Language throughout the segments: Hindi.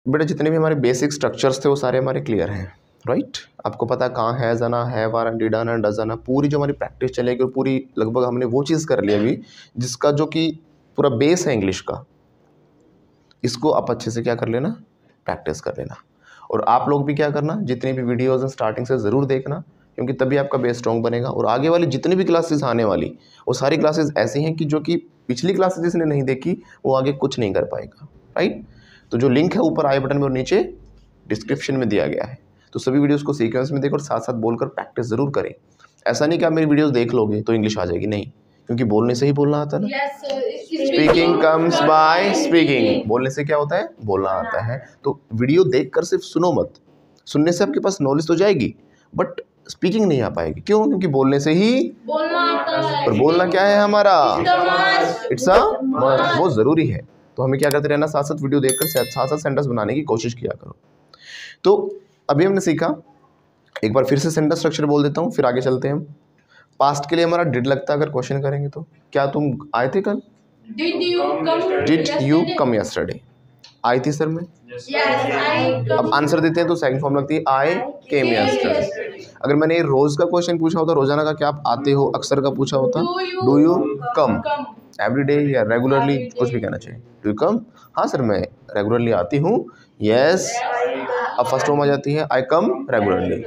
बेटा जितने भी हमारे बेसिक स्ट्रक्चर्स थे वो सारे हमारे क्लियर हैं, राइट। आपको पता कहाँ है जाना है वारा डिडाना डजाना, पूरी जो हमारी प्रैक्टिस चलेगी और पूरी लगभग हमने वो चीज़ कर ली अभी जिसका जो कि पूरा बेस है इंग्लिश का, इसको आप अच्छे से क्या कर लेना, प्रैक्टिस कर लेना। और आप लोग भी क्या करना, जितनी भी वीडियोज़ हैं स्टार्टिंग से ज़रूर देखना, क्योंकि तभी आपका बेस स्ट्रॉन्ग बनेगा। और आगे वाली जितनी भी क्लासेस आने वाली वो सारी क्लासेस ऐसी हैं कि जो कि पिछली क्लासेस जिसने नहीं देखी वो आगे कुछ नहीं कर पाएगा, राइट। तो जो लिंक है ऊपर आई बटन में और नीचे डिस्क्रिप्शन में दिया गया है, तो सभी वीडियोस को सीक्वेंस में देखो और साथ साथ बोलकर प्रैक्टिस ज़रूर करें। ऐसा नहीं कि आप मेरी वीडियोस देख लोगे तो इंग्लिश आ जाएगी, नहीं, क्योंकि बोलने से ही बोलना आता है ना। स्पीकिंग कम्स बाय स्पीकिंग, बोलने से क्या होता है, बोलना आता है। तो वीडियो देखकर सिर्फ सुनो मत, सुनने से आपके पास नॉलेज तो जाएगी बट स्पीकिंग नहीं आ पाएगी। क्यों? क्योंकि बोलने से ही बोलना आता है। और बोलना क्या है हमारा, इट्स अ मस्ट, वो ज़रूरी है। तो हमें क्या करते रहना, साथ साथ वीडियो देखकर साथ साथ सेंटेंस बनाने की कोशिश किया करो। तो अभी हमने सीखा, एक बार फिर से सेंटेंस स्ट्रक्चर बोल देता हूँ फिर आगे चलते हैं हम। पास्ट के लिए हमारा डिड लगता है, अगर क्वेश्चन करेंगे तो क्या तुम आए थे कल, डिड यू कम यस्टरडे, आई थी सर मैं, अब आंसर देते हैं तो सेकंड फॉर्म लगती है आई केम यस्टरडे। अगर मैंने रोज का क्वेश्चन पूछा होता, रोजाना का क्या आप आते हो, अक्सर का पूछा होता डू यू कम एवरीडे या रेगुलरली, कुछ भी कहना चाहिए, डू यू कम, हाँ सर मैं रेगुलरली आती हूँ, यस। अब फर्स्ट फॉर्म आ जाती है आई कम रेगुलरली।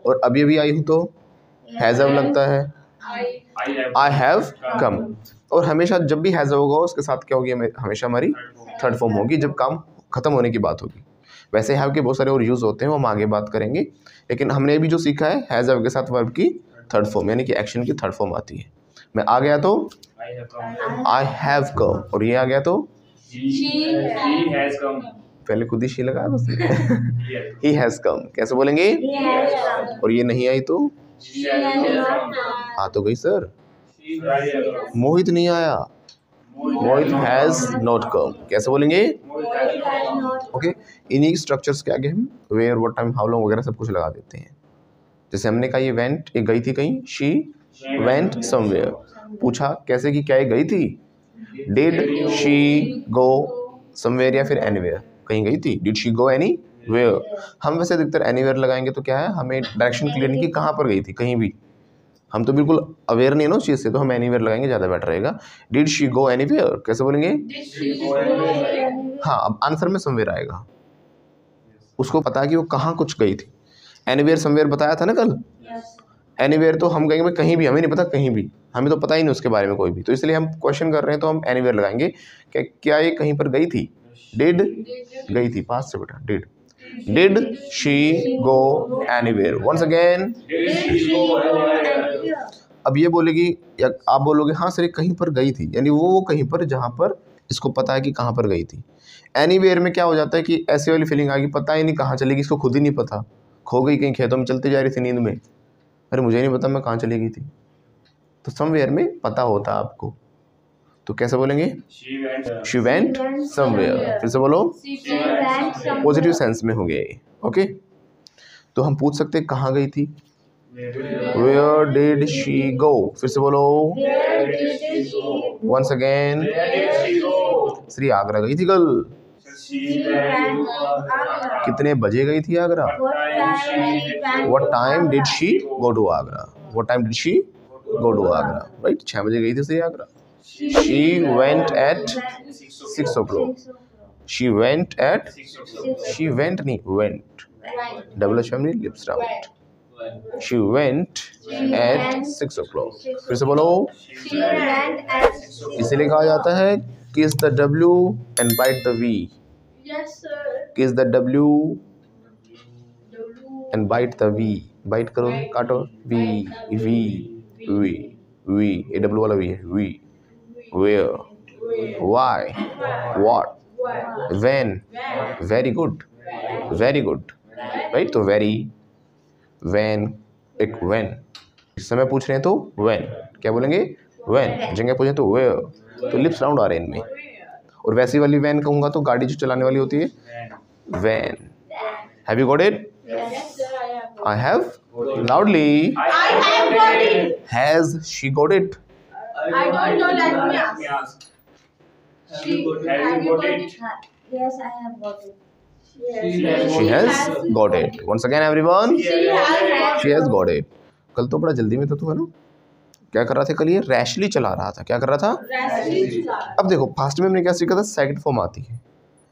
और अभी अभी आई हूँ तो हैज़ हैव लगता है आई हैव कम। और हमेशा जब भी हैज़ होगा उसके साथ क्या होगी, हमेशा हमारी थर्ड फॉर्म होगी जब काम खत्म होने की बात होगी। वैसे हैव के बहुत सारे और यूज़ होते हैं, वो हम आगे बात करेंगे, लेकिन हमने अभी जो सीखा है हैज़ हैव के साथ वर्ब की थर्ड फॉर्म यानी कि एक्शन की थर्ड फॉर्म आती है। मैं आ गया तो आई हैव कम, और ये आ गया तो पहले खुद ही शी लगा दो ही हैज़ कम, कैसे बोलेंगे, और ये नहीं आई तो आ तो गई सर, मोहित नहीं आया, मोहित हैज़ नॉट कम, कैसे बोलेंगे, ओके। इन्हीं स्ट्रक्चर्स के आगे हम where, what time, how long वगैरह सब कुछ लगा देते हैं। जैसे हमने कहा ये वेंट, ये गई थी कहीं, शी वेंट समवेयर, पूछा कैसे कि क्या ये गई थी, डिड शी गो समवेयर या फिर एनीवेयर, कहीं गई थी, डिड शी गो एनीवेयर। हम वैसे अधिकतर एनीवेयर लगाएंगे तो क्या है, हमें डायरेक्शन क्लियर नहीं कि कहाँ पर गई थी, कहीं भी, हम तो बिल्कुल अवेयर नहीं है ना उस चीज़ से, तो हम एनीवेयर लगाएंगे, ज़्यादा बेटर रहेगा। डिड शी गो एनीवेयर, कैसे बोलेंगे, हाँ। अब आंसर में समवेयर आएगा, उसको पता है कि वो कहाँ कुछ गई थी। एनीवेयर समवेयर बताया था ना कल, एनीवेयर तो हम कहेंगे कहीं भी, हमें नहीं पता कहीं भी, हमें तो पता ही नहीं उसके बारे में कोई भी, तो इसलिए हम क्वेश्चन कर रहे हैं तो हम एनीवेयर लगाएंगे कि क्या ये कहीं पर गई थी, डिड गई थी, पास्ट से बेटा, did she go anywhere, once again. अब ये बोलेगी या आप बोलोगे हाँ सर ये कहीं पर गई थी, यानी वो कहीं पर जहाँ पर इसको पता है कि कहाँ पर गई थी। एनीवेयर में क्या हो जाता है कि ऐसी वाली फीलिंग आ गई, पता ही नहीं कहाँ चलेगी, इसको खुद ही नहीं पता, खो गई कहीं खेतों में चलती जा रही थी नींद में, अरे मुझे नहीं पता मैं कहाँ चली गई थी। तो समवेयर में पता होता है आपको, तो कैसे बोलेंगे, शी वेंट समवेयर, फिर से बोलो, पॉजिटिव सेंस में हो गया ये, ओके। तो हम पूछ सकते हैं कहाँ गई थी, वेयर डिड शी गो, फिर से बोलो, वंस अगेन, श्री आगरा गई थी कल, कितने बजे गई थी Agra, what time did she go to Agra, what time did she go to Agra, right, 6 बजे गई थी Shri Agra. She went at 6 o'clock, she went at, she went नहीं went, double H family lips round, she went at 6 o'clock, फिर से बोलो, इसीलिए कहा जाता है kiss the W and bite the V, kiss the W and bite the V, bite करो काटो, V V V V, a W वाला वी है, V, where, why, what, when, very good, very good, right. तो वेरी, व्हेन, एक व्हेन, इस समय पूछ रहे हैं तो व्हेन, क्या बोलेंगे, व्हेन, जगह पूछे तो वेयर, तो लिप्स राउंड आ रहे हैं इनमें। और वैसी वाली वैन कहूँगा तो गाड़ी जो चलाने वाली होती है, van. Have you got it, I have, loudly, I have got it. Has she got it, I don't know. Let me ask. Have you got it? Yes, I have got it. She has got it. Once again everyone, she has got it. कल तो बड़ा जल्दी में था तू, है ना? क्या कर रहा था कल? ये रैशली चला रहा था। क्या कर रहा था? अब देखो फास्ट में हमने क्या सीखा था, सेकंड फॉर्म आती है,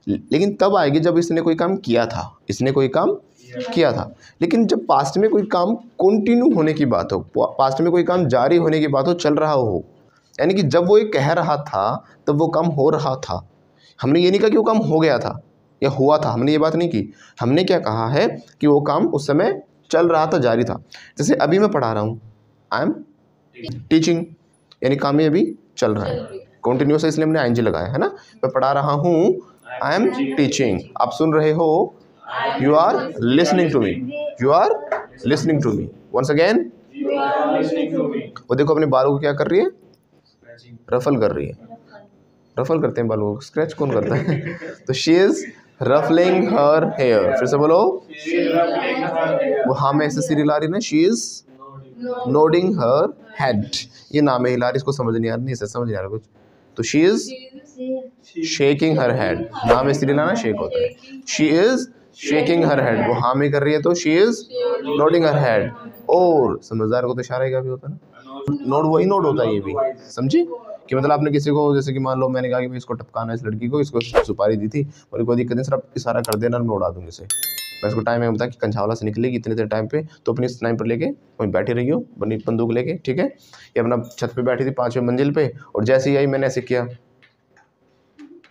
लेकिन तब आएगी जब इसने कोई काम किया था, इसने कोई काम किया था। लेकिन जब पास्ट में कोई काम कंटिन्यू होने की बात हो, पास्ट में कोई काम जारी होने की बात हो, चल रहा हो, यानी कि जब वो ये कह रहा था तब वो काम हो रहा था। हमने ये नहीं कहा कि वो काम हो गया था या हुआ था, हमने ये बात नहीं की। हमने क्या कहा है कि वो काम उस समय चल रहा था, जारी था। जैसे अभी मैं पढ़ा रहा हूँ, आई एम टीचिंग, यानी काम ये अभी चल रहा है, कंटिन्यूस है, इसलिए हमने आईएनजी लगाया है ना। मैं पढ़ा रहा हूँ, आई एम टीचिंग। आप सुन रहे हो, you are listening to me, you are listening to me. Once again, वो देखो अपने बालों को क्या कर रही है, रफल कर रही है। रफल करते हैं बालों को, स्क्रैच कौन करता है? तो she is ruffling her hair. फिर से बोलो, वो हाँ में ऐसे सिर हिला रही ना, she is nodding her head. ये नाम है हिला रही, इसको समझ नहीं आ रहा, नहीं इसे समझ नहीं आ रहा कुछ। तो she is shaking her head, नाम में सिर हिलाना शेक होता है। She is shaking her head, वो हाँ में कर रही है तो she is nodding her head. और समझदार को तो इशारा का भी होता है ना, नोड वही नोड होता है ये भी, समझी? कि मतलब आपने किसी को, जैसे कि मान लो मैंने कहा कि भाई इसको टपकाना है, इस लड़की को, इसको सुपारी दी थी और कोई दिक्कत नहीं सर, आप इशारा कर देना, मैं उड़ा दूंगी इसे। मैं इसको टाइम है बता कि कंछावला से निकलेगी इतने देर टाइम पे, तो अपनी स्नाइपर लेके वहीं बैठी रही हो, बनी बंदूक लेके, ठीक है? ये अपना छत पे बैठी थी 5वें मंजिल पे, और जैसे ही आई मैंने ऐसे किया,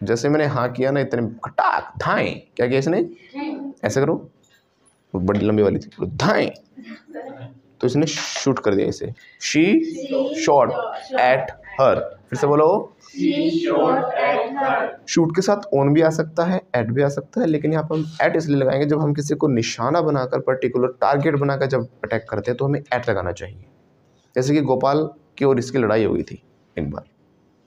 जैसे मैंने हाँ किया ना, इतने खटाक धाएं, क्या किया इसने, ऐसे करो, वो बड़ी लंबी वाली थी, धाएं, तो इसने शूट कर दिया इसे। She shot at her. फिर से बोलो, शूट के साथ ऑन भी आ सकता है, एट भी आ सकता है, लेकिन यहाँ पर हम एट इसलिए लगाएंगे जब हम किसी को निशाना बनाकर, पर्टिकुलर टारगेट बनाकर जब अटैक करते हैं तो हमें एट लगाना चाहिए। जैसे कि गोपाल की और इसकी लड़ाई हुई थी एक बार,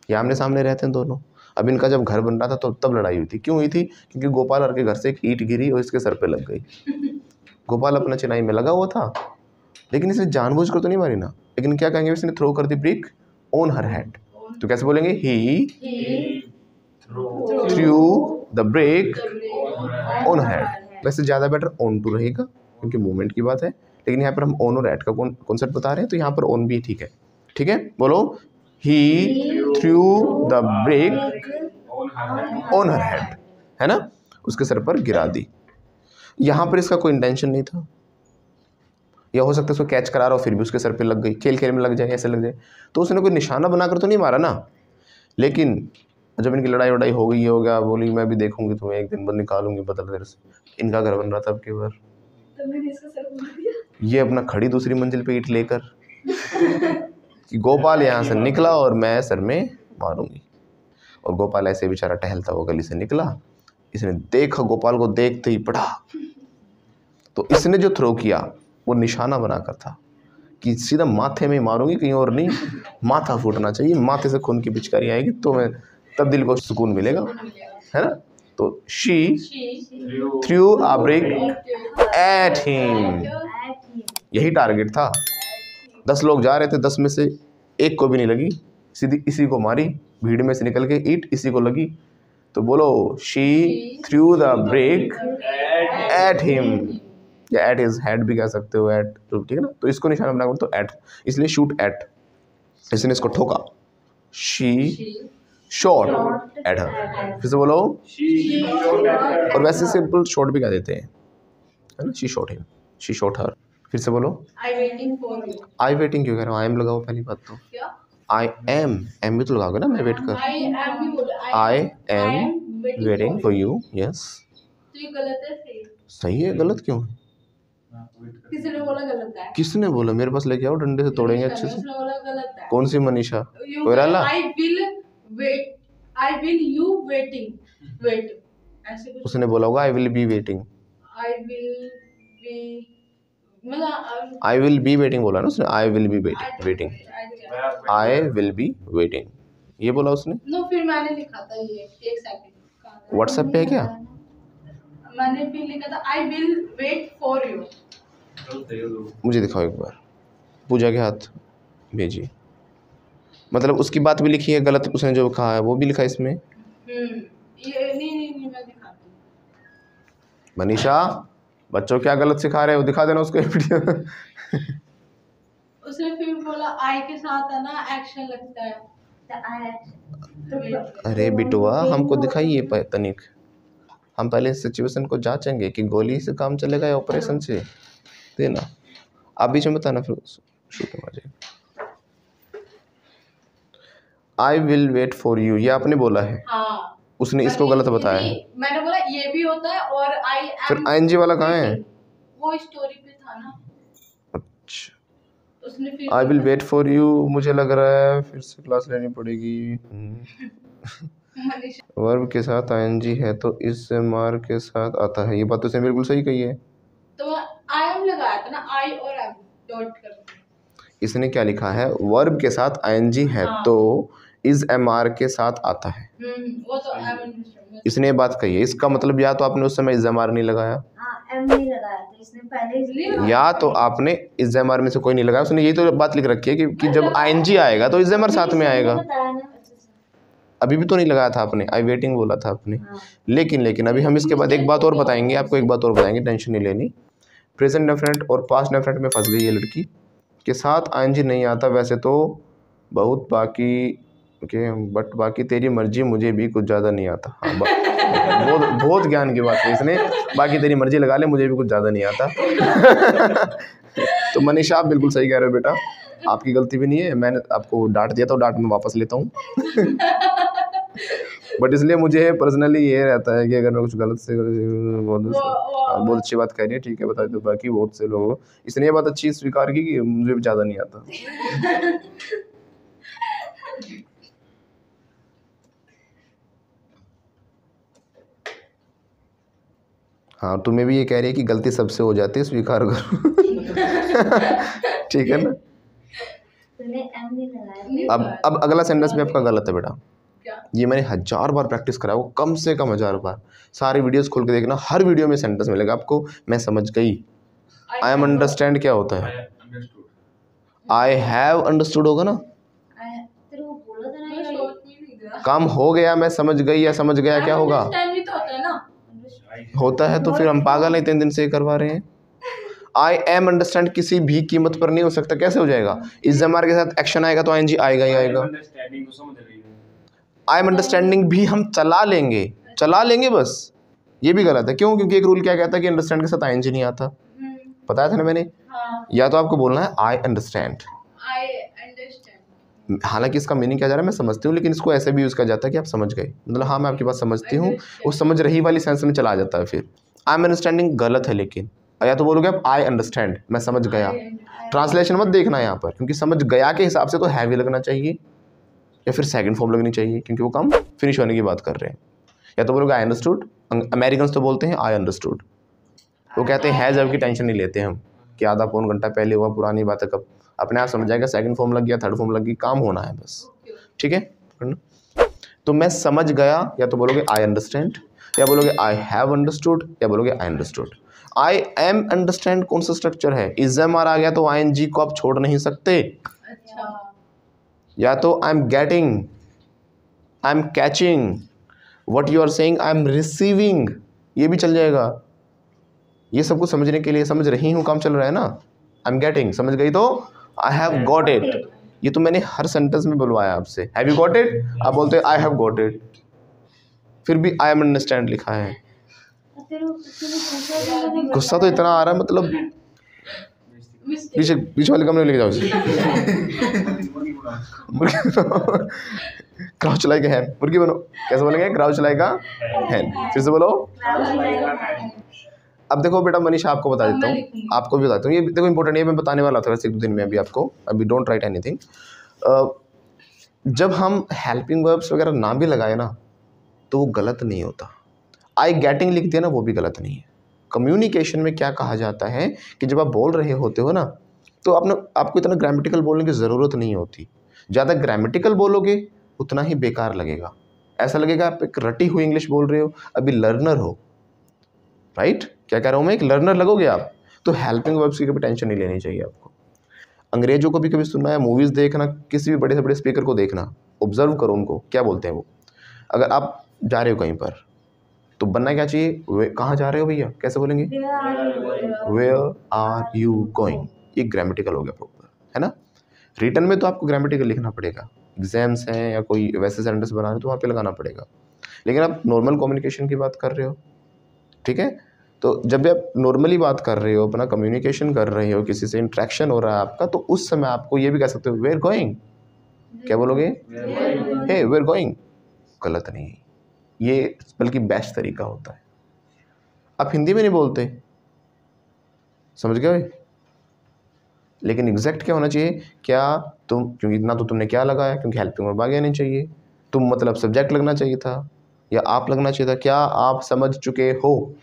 ये आमने सामने रहते हैं दोनों। अब इनका जब घर बन रहा था तो तब लड़ाई हुई थी। क्यों हुई थी? क्योंकि गोपाल और के घर से एक ईंट गिरी और इसके सर पे लग गई। गोपाल अपना चिनाई में लगा हुआ था, लेकिन इसने जानबूझकर तो नहीं मारी ना, लेकिन क्या कहेंगे, इसने थ्रो कर दी ब्रिक ऑन हर हेड। तो कैसे बोलेंगे, he through the brick on her head. वैसे ज़्यादा बेटर ऑन टू रहेगा क्योंकि मूवमेंट की बात है, लेकिन यहाँ पर हम ऑन और एट का कॉन्सेप्ट बता रहे हैं, तो यहाँ पर ऑन भी ठीक है। ठीक है, बोलो, he through the brick on her head, है ना, उसके सर पर गिरा दी। यहाँ पर इसका कोई इंटेंशन नहीं था, या हो सकता है उसको कैच करा रहा हो फिर भी उसके सर पे लग गई, खेल खेल में लग जाए, ऐसे लग जाए, तो उसने कोई निशाना बनाकर तो नहीं मारा ना। लेकिन जब इनकी लड़ाई वड़ाई हो गई, ये हो गया, बोली मैं भी देखूंगी तुम्हें, एक दिन बाद निकालूंगी बदल तेरे से। इनका घर बन रहा था अब की बार, ये अपना खड़ी दूसरी मंजिल पे ईंट लेकर कि गोपाल यहाँ से निकला और मैं सर में मारूंगी। और गोपाल ऐसे बेचारा टहलता हुआ गली से निकला, इसने देखा गोपाल को, देखते ही पड़ा, तो इसने जो थ्रो किया वो निशाना बनाकर था कि सीधा माथे में मारूंगी, कहीं और नहीं, माथा फूटना चाहिए, माथे से खून की पिचकारी आएगी तो मैं तब दिल को सुकून मिलेगा, है ना। तो she through a brick at him, यही टारगेट था। 10 लोग जा रहे थे, 10 में से एक को भी नहीं लगी, सीधी इसी को मारी, भीड़ में से निकल के ईंट इसी को लगी। तो बोलो, she threw the brick at him, या एट हिज हेड भी कह सकते हो, एट, तो ठीक है ना। तो इसको निशाना बनाकर तो एट, इसलिए शूट एट, इसने इसको ठोका, शी शॉट एट हर। फिर से बोलो, और वैसे सिंपल शॉट भी कह देते हैं, है ना, she shot him, she shot her. फिर से बोलो, I waiting for you. I waiting क्यों कह रहा हूँ, आई एम लगाओ पहली बात तो, आई एम भी तो लगाओगे ना, मैं वेट कर, I am waiting for you, yes. तो ये गलत है, सही है, गलत क्यों है? किसने बोला गलत है? किसने बोला? मेरे पास लेके आओ, डंडे से तोड़ेंगे अच्छे से। उसने बोला गलत है। कौन सी Manisha? Koirala? I will wait, I will you waiting, wait, ऐसे कुछ। उसने बोला होगा I will be waiting, I will be, मतलब आई विल बी वेटिंग बोला ना उसने, I will be waiting, I will be waiting, ये बोला उसने। नो, फिर मैंने लिखा था ये, एक सेकंड, व्हाट्सएप पे है क्या? मैंने फिर लिखा था I will wait for you. मुझे दिखाओ एक बार, पूजा के हाथ भेजिए, मतलब उसकी बात भी लिखी है, गलत उसने जो कहा है वो भी लिखा है इसमें। ये नहीं मैं दिखाती मनीषा बच्चों क्या गलत सिखा रहे हो, दिखा देना उसको वीडियो। उसने फिर बोला आई के साथ है ना एक्शन लगता है। अरे बिटुआ हमको दिखाइए तनिक, हम पहले सिचुएशन को जांचेंगे कि गोली से काम चलेगा या ऑपरेशन से, देना आप बीच में बताना फिर शूटिंग आ जाएगी। I will wait for you, ये आपने बोला है। हाँ उसने इसको गलत बताया है। मैंने बोला ये भी होता है और आई फिर आईएनजी वाला कहाँ है? वो स्टोरी पे था ना। अच्छा उसने फिर I will wait for you, मुझे लग रहा है फिर से क्लास लेनी पड़ेगी। वर्ब के साथ आईएनजी है तो इस मार के साथ आता है, ये बात तो उसने बिल्कुल सही कही है। तो आई एम लगाया था ना, आई और एम डॉट कर। इसने क्या लिखा है, वर्ब के साथ आईएनजी है तो इस एमआर के साथ आता है। वो तो इसने ये बात कही है, इसका मतलब या तो आपने उस समय इस एमआर नहीं लगाया, एम नहीं लगाया था इसने पहले, या तो आपने इस एमआर में से कोई नहीं लगाया। उसने यही तो बात लिख रखी है कि जब आईएनजी आएगा तो इस एमआर साथ में आएगा। अभी भी तो नहीं लगाया था आपने, आई वेटिंग बोला था आपने। लेकिन अभी हम इसके बाद एक बात और बताएंगे आपको, एक बात और बताएंगे, टेंशन नहीं लेनी। प्रेजेंट डेफिनेट और पास्ट डेफिनेट में फंस गई ये लड़की, के साथ आईएनजी नहीं आता वैसे तो बहुत बाकी के, बट बाकी तेरी मर्जी मुझे भी कुछ ज़्यादा नहीं आता। हाँ बहुत ज्ञान की बात है इसने, बाकी तेरी मर्जी लगा ले मुझे भी कुछ ज़्यादा नहीं आता। तो मनीषा आप बिल्कुल सही कह रहे हो बेटा, आपकी गलती भी नहीं है, मैंने आपको डांट दिया था, डांट में वापस लेता हूँ। बट इसलिए मुझे पर्सनली ये रहता है कि अगर मैं कुछ गलत से बहुत अच्छी बात कह रही है, ठीक है बता दो। बाकी बहुत से लोग, इसने ये बात अच्छी स्वीकार की कि मुझे भी ज़्यादा नहीं आता। हाँ तुम्हें भी ये कह रही है कि गलती सबसे हो जाती है, स्वीकार करो। ठीक है ना। अब अगला सेंटेंस भी आपका गलत है बेटा, ये मैंने 1000 बार प्रैक्टिस कराया, वो कम से कम 1000 बार। सारी वीडियोस खोल के देखना, हर वीडियो में सेंटेंस मिलेगा आपको। मैं समझ गई, आई एम अंडरस्टैंड क्या होता है? आई हैव अंडरस्टूड होगा ना, काम हो गया, मैं समझ गई या समझ गया क्या होगा? होता है तो फिर हम पागल है, 3 दिन से करवा रहे हैं। आई एम अंडरस्टैंड किसी भी कीमत पर नहीं हो सकता, कैसे हो जाएगा? इस जमार के साथ एक्शन आएगा तो आईएनजी आएगा ही आएगा। आई एम अंडरस्टैंडिंग भी हम चला लेंगे बस, ये भी गलत है। क्यों? क्योंकि एक रूल क्या कहता है कि अंडरस्टैंड के साथ आईएनजी नहीं आता, बताया था ना मैंने। या तो आपको बोलना है आई अंडरस्टैंड, हालांकि इसका मीनिंग क्या जा रहा है मैं समझती हूँ, लेकिन इसको ऐसे भी यूज़ किया जाता है कि आप समझ गए, मतलब हाँ मैं आपकी बात समझती हूँ, वो समझ रही वाली सेंस में चला जाता है। फिर आई एम अंडरस्टैंडिंग गलत है, लेकिन या तो बोलोगे आप आई अंडरस्टैंड, मैं समझ गया। ट्रांसलेशन मत देखना यहाँ पर, क्योंकि समझ गया के हिसाब से तो हैवी लगना चाहिए या फिर सेकंड फॉर्म लगनी चाहिए, क्योंकि वो काम फिनिश होने की बात कर रहे हैं। या तो बोलोगे आई अंडरस्टूड, अमेरिकन तो बोलते हैं आई अंडरस्टूड, वो कहते हैं जब की टेंशन नहीं लेते हम कि आधा पौन घंटा पहले हुआ, पुरानी बात है, कब अपने आप समझ जाएगा। सेकंड फॉर्म लग गया, थर्ड फॉर्म लग गई, काम होना है बस, ठीक है। तो मैं समझ गया, या तो बोलोगे आई अंडरस्टैंड, या बोलोगे आई हैव अंडरस्टूड, या बोलोगे I understood. I am understand कौन सा स्ट्रक्चर है? इज एम आर आ गया तो आईएनजी को आप छोड़ नहीं सकते। अच्छा। या तो I am getting, I am catching, what you are saying I am receiving, ये भी चल जाएगा। ये सब कुछ समझने के लिए, समझ रही हूँ काम चल रहा है ना। आई एम गेटिंग समझ गई तो आई हैव गॉट इट, ये तो मैंने हर सेंटेंस में बुलवाया आपसे। हैव यू गॉट इट, आप बोलते हैं आई हैव गॉट इट, फिर भी आई एम अंडरस्टैंड लिखा है। गुस्सा तो इतना आ रहा है, मतलब पीछे वाले कमरे में लेके जाओ इसे। क्राउच लाइक अ हैन, मुर्गी बनो, कैसे बोलेंगे? क्राउच लाइक अ हैन, फिर से बोलो। अब देखो बेटा मनीषा, आपको बता देता हूँ, आपको भी बताता हूँ, ये देखो इंपॉर्टेंट है, मैं बताने वाला था वैसे 1-2 दिन में अभी आपको, अभी डोंट राइट एनीथिंग। जब हम हेल्पिंग वर्ब्स वगैरह ना भी लगाए ना तो वो गलत नहीं होता। आई गेटिंग लिख दिया ना, वो भी गलत नहीं है। कम्युनिकेशन में क्या कहा जाता है कि जब आप बोल रहे होते हो ना तो आपको इतना ग्रामेटिकल बोलने की ज़रूरत नहीं होती। ज़्यादा ग्रामेटिकल बोलोगे उतना ही बेकार लगेगा, ऐसा लगेगा आप एक रटी हुई इंग्लिश बोल रहे हो। अभी लर्नर हो, राइट? क्या कह रहा हूँ मैं, एक लर्नर लगोगे आप, तो हेल्पिंग वर्ब्स की कभी टेंशन नहीं लेनी चाहिए आपको। अंग्रेजों को भी कभी सुनना है, मूवीज़ देखना, किसी भी बड़े से बड़े स्पीकर को देखना, ऑब्जर्व करो उनको क्या बोलते हैं वो। अगर आप जा रहे हो कहीं पर तो बनना क्या चाहिए, कहाँ जा रहे हो भैया, कैसे बोलेंगे, वेयर आर यू गोइंग। ये ग्रामेटिकल हो गया प्रॉपर, है ना। रिटर्न में तो आपको ग्रामेटिकल लिखना पड़ेगा, एग्जाम्स हैं या कोई वैसे सेंटेंस बना रहे हो तो वहाँ पे लगाना पड़ेगा, लेकिन आप नॉर्मल कम्युनिकेशन की बात कर रहे हो, ठीक है। तो जब भी आप नॉर्मली बात कर रहे हो, अपना कम्युनिकेशन कर रहे हो, किसी से इंट्रैक्शन हो रहा है आपका, तो उस समय आपको ये भी कह सकते हो वेयर गोइंग। क्या बोलोगे, हे वेयर गोइंग। गलत नहीं, ये बल्कि बेस्ट तरीका होता है। आप हिंदी में नहीं बोलते, समझ गए भाई, लेकिन एग्जैक्ट क्या होना चाहिए, क्या तुम, क्योंकि इतना तो तुमने क्या लगाया, क्योंकि हेल्पिंग वर्ब आगे नहीं चाहिए, तुम मतलब सब्जेक्ट लगना चाहिए था या आप लगना चाहिए था, क्या आप समझ चुके हो,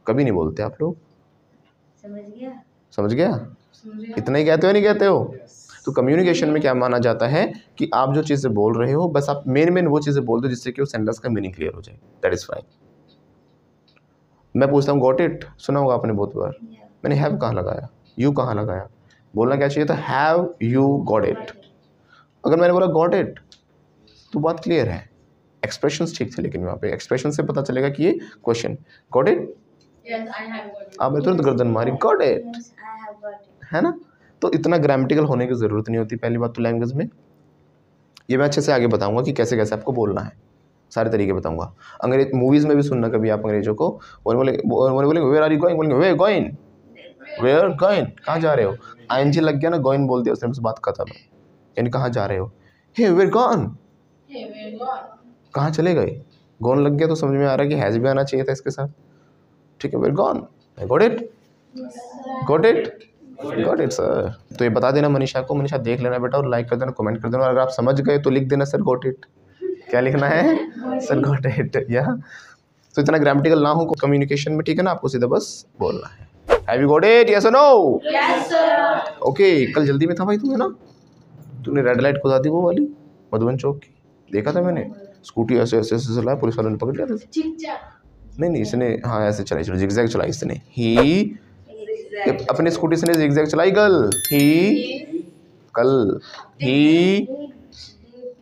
कभी नहीं बोलते आप लोग। समझ गया, इतना ही कहते हो नहीं कहते हो। तो कम्युनिकेशन में क्या माना जाता है कि आप जो चीज़ें बोल रहे हो बस आप मेन वो चीज़ें बोल दो जिससे कि वो सेंटेंस का मीनिंग क्लियर हो जाए, दैट इज़ फाइन। मैं पूछता हूँ गॉट इट, सुना होगा आपने बहुत बार, मैंने हैव कहाँ लगाया, यू कहाँ लगाया, बोलना क्या चाहिए था, हैव यू गॉट इट। अगर मैंने बोला गॉट इट तो बात क्लियर है, एक्सप्रेशंस ठीक थे, लेकिन वहाँ पे एक्सप्रेशन से पता चलेगा कि ये क्वेश्चन गॉट इट, आपने तुरंत गर्दन मारी, गॉट इट, है ना। तो इतना ग्रामेटिकल होने की ज़रूरत नहीं होती पहली बात तो लैंग्वेज में। ये मैं अच्छे से आगे बताऊंगा कि कैसे कैसे आपको बोलना है, सारे तरीके बताऊंगा। अंग्रेज मूवीज़ में भी सुनना कभी आप अंग्रेजों को, बोलेंगे वेयर आर यू गोइंग, बोलेंगे वेयर गोइंग, वेयर गोइंग, कहाँ जा रहे हो, आईएनजी लग गया ना, गोइंग बोल दिया उसने, बस बात खत्म है, यानी कहाँ जा रहे हो, हे वेयर गॉन, कहाँ चले गए, गॉन लग गया तो समझ में आ रहा है कि हैज़ भी आना चाहिए था इसके साथ, ठीक है, where gone, got it, got it, got it sir. तो ये बता देना मनीषा को, मनीषा देख लेना बेटा और लाइक कर देना, कमेंट कर देना, और अगर आप समझ गए तो लिख देना सर गॉट इट, क्या लिखना है सर गॉट इट, या तो इतना ग्रामेटिकल ना हो कम्युनिकेशन में, ठीक है ना, आपको सीधा बस बोलना है। Have you got it, yes और नो, यस सर। ओके। कल जल्दी में था भाई तुम्हें ना, तूने रेड लाइट खुदा दी वो वाली मधुबन चौक की, देखा था मैंने, स्कूटी ऐसे ऐसे ऐसे चलाया, पुलिस वालों ने पकड़ लिया था। नहीं इसने, हाँ ऐसे चलाई, जिगजैग चलाई इसने, ही अपनी स्कूटी से जिगजैग चलाई ही,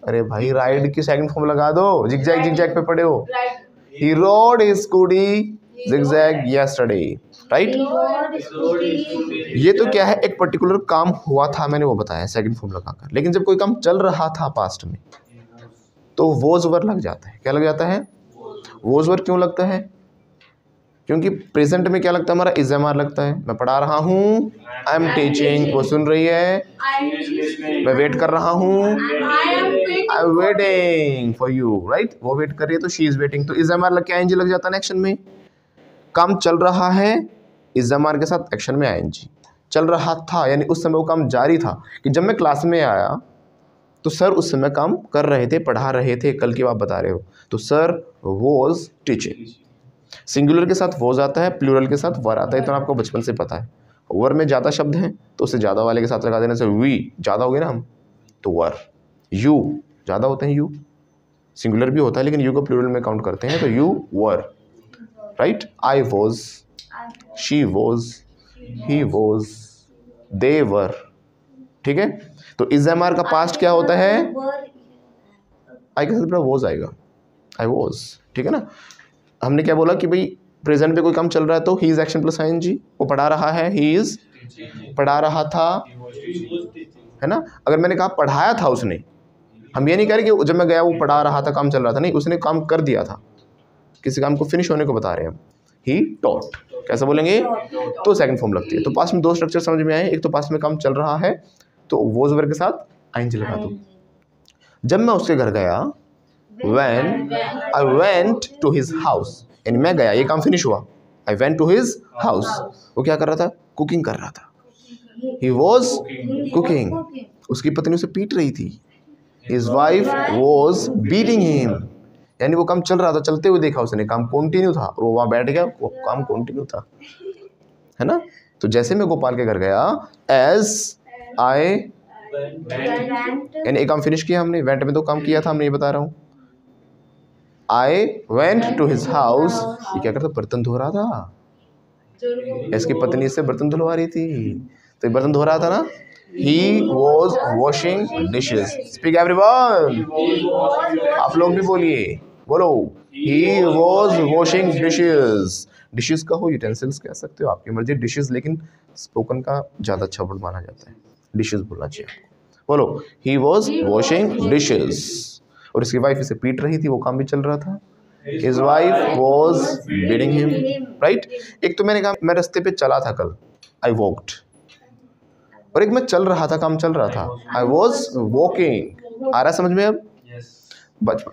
अरे भाई राइड की सेकंड फॉर्म लगा दो, जिगजैग जिगजैग पे पड़े हो, he rode his scooty zigzag yesterday, right. ये तो क्या है, एक पर्टिकुलर काम हुआ था, मैंने वो बताया सेकंड फॉर्म लगाकर, लेकिन जब कोई काम चल रहा था पास्ट में तो वॉज वर लग जाता है, क्या लग जाता है, वॉज वर। क्यों लगता है, क्योंकि प्रेजेंट में क्या लगता है हमारा, इज एम आर लगता है, मैं पढ़ा रहा हूँ, आई एम टीचिंग, वो सुन रही है, मैं वेट कर रहा हूँ, I am waiting for you, right, वो वेट कर रही है तो शी इज वेटिंग, तो इज एम आर लग के आईएनजी लग जाता है एक्शन में। काम चल रहा है, इज एम आर के साथ एक्शन में आईएनजी, चल रहा था यानी उस समय वो काम जारी था, कि जब मैं क्लास में आया तो सर उस समय काम कर रहे थे, पढ़ा रहे थे, कल की बात बता रहे हो, तो सर वॉज टीचिंग। सिंगुलर के साथ वॉज आता है, प्लूरल के साथ वर आता है, तो आपको बचपन से पता है। वर में ज़्यादा शब्द हैं तो उसे ज़्यादा वाले के साथ लगा देने से वी ज़्यादा हो गए ना हम, तो वर। यू ज़्यादा होते हैं, यू सिंगुलर भी होता है लेकिन यू को प्लूरल में काउंट करते हैं, तो you were, right. I was, she was, he was, they were, ठीक है। तो इज एम आर का पास्ट क्या होता है, आई के साथ बड़ा वॉज आएगा, आई वॉज, ठीक है ना। हमने क्या बोला कि भाई प्रेजेंट में कोई काम चल रहा है तो he is action plus ING, वो पढ़ा रहा है, ही इज पढ़ा रहा था, है ना। अगर मैंने कहा पढ़ाया था उसने, हम ये नहीं कह रहे कि जब मैं गया वो पढ़ा रहा था, काम चल रहा था, नहीं, उसने काम कर दिया था, किसी काम को फिनिश होने को बता रहे हैं हम, ही टॉट, कैसे बोलेंगे, तो सेकंड फॉर्म लगती है। तो पास्ट में दो स्ट्रक्चर समझ में आए, एक तो पास्ट में काम चल रहा है तो वॉज वर्ब के साथ आईएनजी लगा दो। जब मैं उसके घर गया, when I went to his house, यानी मैं गया, ये काम फिनिश हुआ, I went to his house, वो क्या कर रहा था, कुकिंग कर रहा था, he was cooking, उसकी पत्नी उसे पीट रही थी, his wife was beating him, यानी वो काम चल रहा था, चलते हुए देखा उसने, काम कंटिन्यू था, और वो वहाँ बैठ गया, वो काम कंटिन्यू था, है ना। तो जैसे मैं गोपाल के घर गया, as I यानी एक काम फिनिश किया हमने, वेंट में तो काम किया था हमने, ये बता रहा हूँ। I went to his house, ये क्या करता, बर्तन धो रहा था, इसकी पत्नी इससे बर्तन धुलवा रही थी, तो ये बर्तन धो रहा था ना, he was washing dishes, speak everyone, आप लोग भी बोलिए, बोलो he was washing dishes. Dishes का हो, यूटेंसिल्स कह सकते हो, आपकी मर्जी। डिशेज लेकिन स्पोकन का ज़्यादा अच्छा वर्ड माना जाता है, डिशेज बोलना चाहिए आपको। बोलो, ही वॉज वॉशिंग डिशेज। और इसकी वाइफ इसे पीट रही थी, वो काम भी चल रहा था। His wife was beating him, right? एक तो मैंने कहा मैं रास्ते पे चला था कल, I walked, और एक मैं चल रहा था, काम चल रहा था, I was walking। आ रहा है समझ में अब?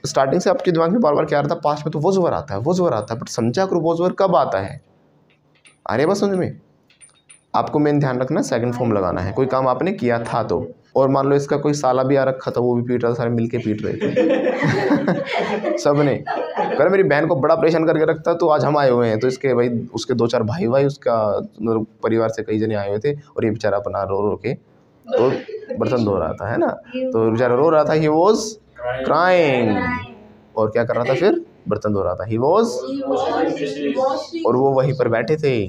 स्टार्टिंग से आपके दिमाग में बार बार क्या आ रहा था, पास्ट में तो वॉज वर्ब आता है, वॉज वर्ब आता है, बट समझा करो वॉज वर्ब कब आता है। आ रही है बात समझ में? आपको मेन ध्यान रखना, सेकंड फॉर्म लगाना है। कोई काम आपने किया था तो, और मान लो इसका कोई साला भी आ रखा था, वो भी पीट रहा था, सारे मिलके पीट रहे थे सबने। अगर मेरी बहन को बड़ा परेशान करके रखता तो आज हम आए हुए हैं, तो इसके भाई उसके 2-4 भाई उसका मतलब परिवार से कई जने आए हुए थे, और ये बेचारा अपना रो रो के तो बर्तन धो रहा था, है ना। तो बेचारा रो रहा था, ही वॉज क्राइंग, और क्या कर रहा था फिर, बर्तन धो रहा था, ही वॉज, और वो वहीं पर बैठे थे।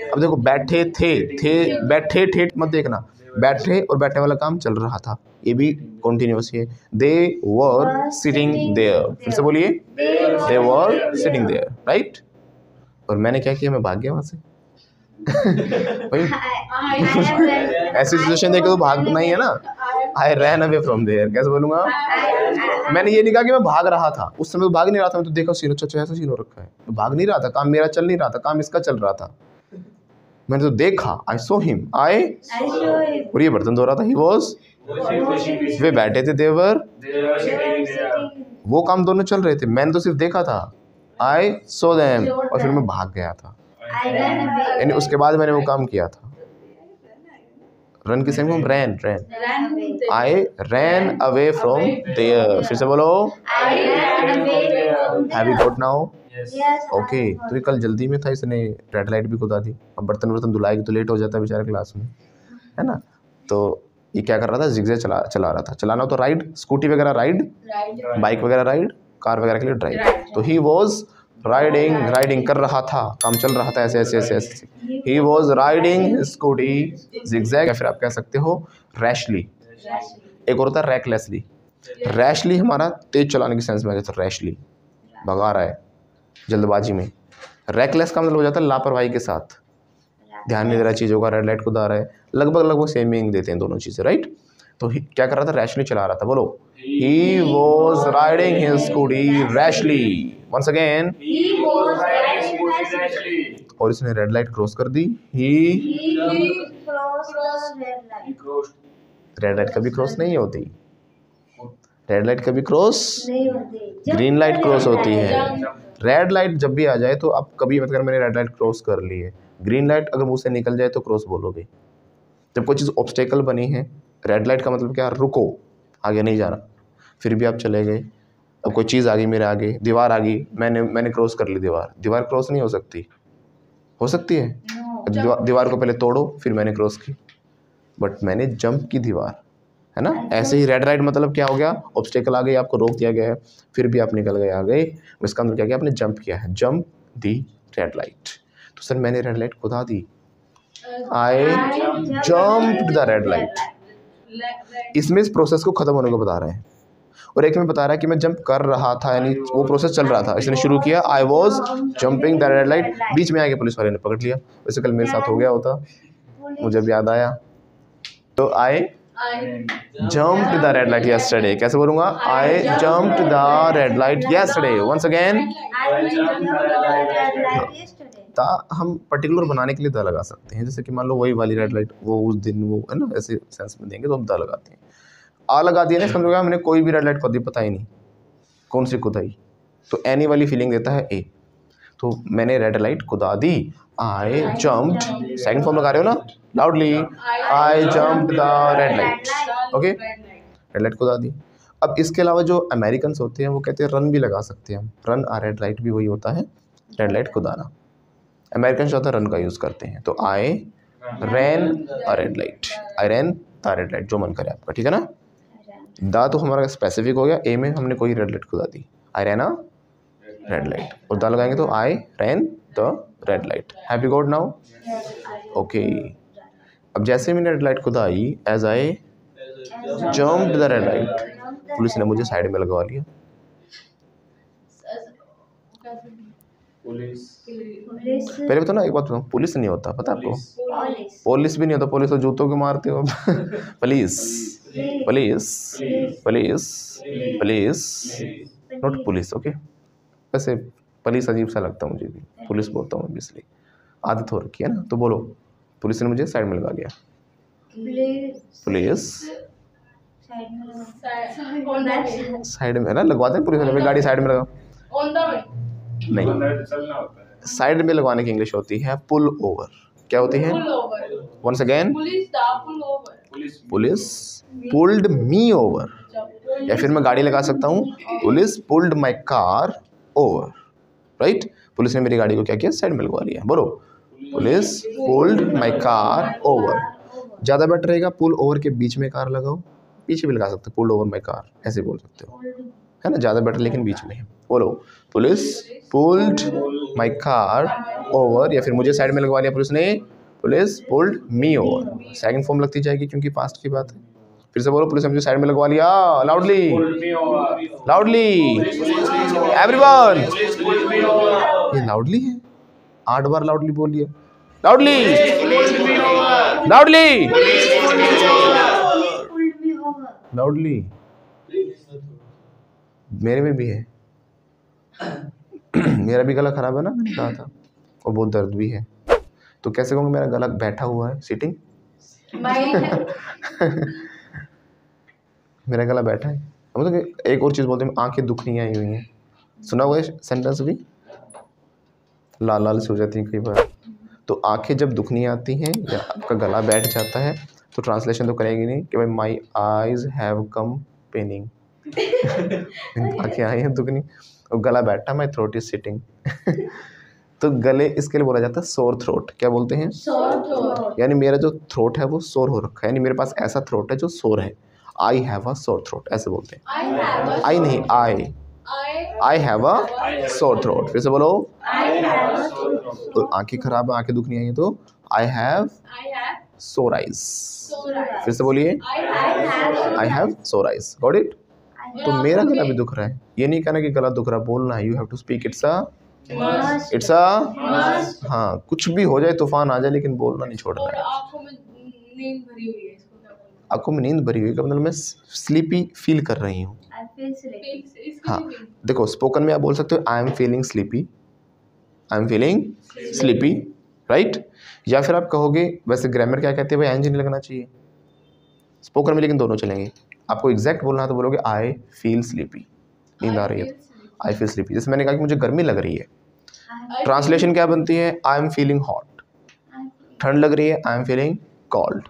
अब देखो बैठे थे बैठे थे मत देखना, बैठे और बैठने वाला काम चल रहा था, ये भी कॉन्टिन्यूअस है। दे वर सिटिंग देयर, फिर से बोलिए, दे वर सिटिंग देयर, राइट। और मैंने क्या किया, मैं भाग गया वहां से भाई ऐसी सिचुएशन देखे तो भागना ही है ना। आई रैन अवे फ्रॉम देयर, कैसे बोलूंगा? मैंने ये नहीं कहा कि मैं भाग रहा था, उस समय तो भाग नहीं रहा था, मैं तो देखा सीन, अच्छा ऐसा सीन हो रखा है, मैं भाग नहीं रहा था, काम मेरा चल नहीं रहा था, काम इसका चल रहा था, मैंने तो देखा, आई सो हिम, आई, और ये बर्तन धो रहा था, ही वॉज, वे बैठे थे, देवर, वो काम दोनों चल रहे थे, मैंने तो सिर्फ देखा था, आई सो देम, और फिर मैं भाग गया था, यानी उसके बाद मैंने वो काम किया था। रन की same form ran, I ran away from there, फिर से बोलो, have you got now? Okay. तो ये कल जल्दी में था, इसने रेड लाइट भी खुदा दी, अब बर्तन धुलाएगी तो लेट हो जाता है बेचारा क्लास में, है ना। तो ये क्या कर रहा था, जिगजैग चला रहा था। चलाना तो राइड, स्कूटी वगैरह राइड, बाइक वगैरह राइड, कार वगैरह के लिए ड्राइव। तो ही वॉज राइडिंग कर रहा था, काम चल रहा था, ऐसे। ही वॉज राइडिंग स्कूटी जिगजैग, या फिर आप कह सकते हो रैशली। एक और होता है रैकलेसली। रैशली हमारा तेज चलाने की सेंस में आ जाता है, रैशली भगा रहा है जल्दबाजी में। रैकलेस का मतलब हो जाता है लापरवाही के साथ, ध्यान नहीं दे रहा चीज़ों का, रेड लाइट खुदा रहा है, लगभग सेम मीनिंग देते हैं दोनों चीज़ें, राइट। तो क्या कर रहा था, रैशली चला रहा था। बोलो, he was riding his scooty rashly, once again, और इसने रेड लाइट क्रॉस कर दी, ही रेड लाइट कभी क्रॉस नहीं होती, रेड लाइट कभी क्रॉस नहीं होती, ग्रीन लाइट क्रॉस होती है। रेड लाइट जब भी आ जाए तो आप कभी मत कर मैंने रेड लाइट क्रॉस कर ली है, ग्रीन लाइट अगर मुंह से निकल जाए तो क्रॉस बोलोगे। जब कोई चीज़ ऑब्स्टेकल बनी है, रेड लाइट का मतलब क्या, रुको, आगे नहीं जाना, फिर भी आप चले गए। अब कोई चीज़ आ गई मेरे आगे, दीवार आ गई, मैंने क्रॉस कर ली दीवार क्रॉस नहीं हो सकती, हो सकती है? दीवार को पहले तोड़ो फिर मैंने क्रॉस की, बट मैंने जंप की दीवार, है ना। ऐसे ही रेड लाइट मतलब क्या हो गया, ऑब्स्टेकल आ गई, आपको रोक दिया गया है, फिर भी आप निकल गए आगे, इसका मतलब क्या किया, आपने जंप किया है, जंप दी रेड लाइट। तो सर मैंने रेड लाइट खुदा दी, आई जंप्ड द रेड लाइट। इसमें इस प्रोसेस को खत्म होने को बता रहे हैं, और एक में बता रहा है कि मैं जंप कर रहा था, यानी वो प्रोसेस चल रहा था, इसने शुरू किया, I was jumping the red light, बीच में आके पुलिस वाले ने पकड़ लिया। वैसे कल मेरे साथ हो गया होता, मुझे भी याद आया। तो I jumped the red light yesterday, कैसे बोलूँगा, I jumped the red light yesterday, once again. हम पर्टिकुलर बनाने के लिए द लगा सकते हैं, जैसे कि मान लो वही वाली रेड लाइट वो उस दिन वो, है ना, ऐसे सेंस में देंगे तो हम द लगाते हैं। आ लगा दिया ना, समझोगे हमने कोई भी रेड लाइट खुदी, पता ही नहीं कौन सी खुदाई, तो एनी वाली फीलिंग देता है ए। तो मैंने रेड लाइट खुदा दी, आई जंप्ड, सेकंड फॉर्म लगा रहे हो ना loudly, I jumped the red light, okay, red light खुदा दी। अब इसके अलावा जो अमेरिकन होते हैं वो कहते हैं रन भी लगा सकते हैं हम, रन आ रेड लाइट भी वही होता है, रेड लाइट खुदाना। अमेरिकन जो होता है रन का यूज़ करते हैं, तो I ran a red light, I ran the red light, जो मन करे आपका, ठीक है ना। दा तो हमारा स्पेसिफिक हो गया, ए में हमने कोई रेड लाइट खुदा दी, आई रैन अ रेड लाइट, और दा लगाएंगे तो I ran the red light. Have you got now? Okay. अब जैसे मैंने रेड लाइट खुदा आई, as I jumped the red light, police ने मुझे साइड में लगवा लिया, पहले भी तो ना, एक बात बताऊं, पुलिस नहीं होता, पता है आपको? पुलिस पुलिस भी नहीं होता, पुलिस तो जूतों के मारते हो। Police police police police, not police, okay. वैसे पुलिस अजीब सा लगता है मुझे भी, पुलिस बोलता हूँ इसलिए, आदत हो रखी है ना। तो बोलो, पुलिस ने मुझे साइड में लगा दिया। पुलिस साइड में ना लगवाते हैं, पुलिस वाले गाड़ी साइड में लगा, ऑन द वे, नहीं, साइड में लगवाने की इंग्लिश होती है पुल ओवर। क्या होती है? Pull over, once again, police दा pull over, police pulled me over, या फिर मैं गाड़ी लगा सकता हूँ, police pulled my car over, right. Police ने मेरी गाड़ी को क्या किया? साइड में लगवा लिया। बोलो, police pulled my car over. ज़्यादा बेटर रहेगा पुल ओवर के बीच में कार लगाओ, पीछे भी लगा सकते हो, पुल ओवर माई कार ऐसे बोल सकते हो, है ना, ज़्यादा बेटर, लेकिन बीच में है। बोलो, police pulled my car over, या फिर मुझे साइड में लगवा लिया पुलिस ने, police pulled me over. Second form लगती जाएगी क्योंकि पास्ट की बात है। फिर से बोलो, पुलिस ने मुझे साइड में लगवा लिया, लाउडली लाउडली एवरीवन। ये लाउडली है, 8 बार लाउडली बोल लिया, लाउडली लाउडली लाउडली। मेरे में भी है, मेरा भी गला खराब है ना, मैंने कहा था, और बहुत दर्द भी है। तो कैसे कहूँगा मेरा गला बैठा हुआ है, सिटिंग? मेरा गला बैठा है। मतलब एक और चीज़ बोलते हैं, आंखें दुखनी आई हुई हैं, सुना हुआ है सेंटेंस भी, लाल लाल से हो जाती हैं कई बार। तो आंखें जब दुखनी आती हैं या आपका गला बैठ जाता है, तो ट्रांसलेशन तो करेंगे नहीं कि भाई my eyes have come paining. आंखें आई हैं दुखनी और गला बैठा, माई थ्रोट इज सिटिंग। तो गले, इसके लिए बोला जाता है सोर थ्रोट। क्या बोलते हैं? सोर थ्रोट, यानी मेरा जो थ्रोट है वो सोर हो रखा है, यानी मेरे पास ऐसा थ्रोट है जो सोर है। I have a sore throat, ऐसे बोलते हैं। आई नहीं, I have a sore throat. फिर से बोलो, तो आंखें खराब है, आंखें दुखनी आई है, तो आई हैव सोर आइज। फिर से बोलिए, आई हैव सोर आइज। Got it? तो मेरा गला भी दुख रहा है, ये नहीं कहना कि गला दुख रहा, बोलना है, you have to speak, it's a हाँ, कुछ भी हो जाए, तूफान आ जाए, लेकिन बोलना नहीं छोड़ना है। आंखों में नींद भरी हुई है, इसको क्या बोलते आंखों में नींद भरी हुई का मतलब मैं स्लीपी फील कर रही हूँ। हैं? हाँ, देखो, स्पोकन में आप बोल सकते हो I am feeling sleepy, I am feeling sleepy, right. या फिर आप कहोगे, वैसे ग्रामर क्या कहते हैं भाई, एंज नहीं लगना चाहिए स्पोकन में, लेकिन दोनों चलेंगे। आपको एग्जैक्ट बोलना है तो बोलोगे आई फील स्लीपी, नींद आ रही है, आई फील स्लीपी। जैसे मैंने कहा कि मुझे गर्मी लग रही है, ट्रांसलेशन क्या बनती है? आई एम फीलिंग हॉट, ठंड लग रही है, आई एम फीलिंग कोल्ड।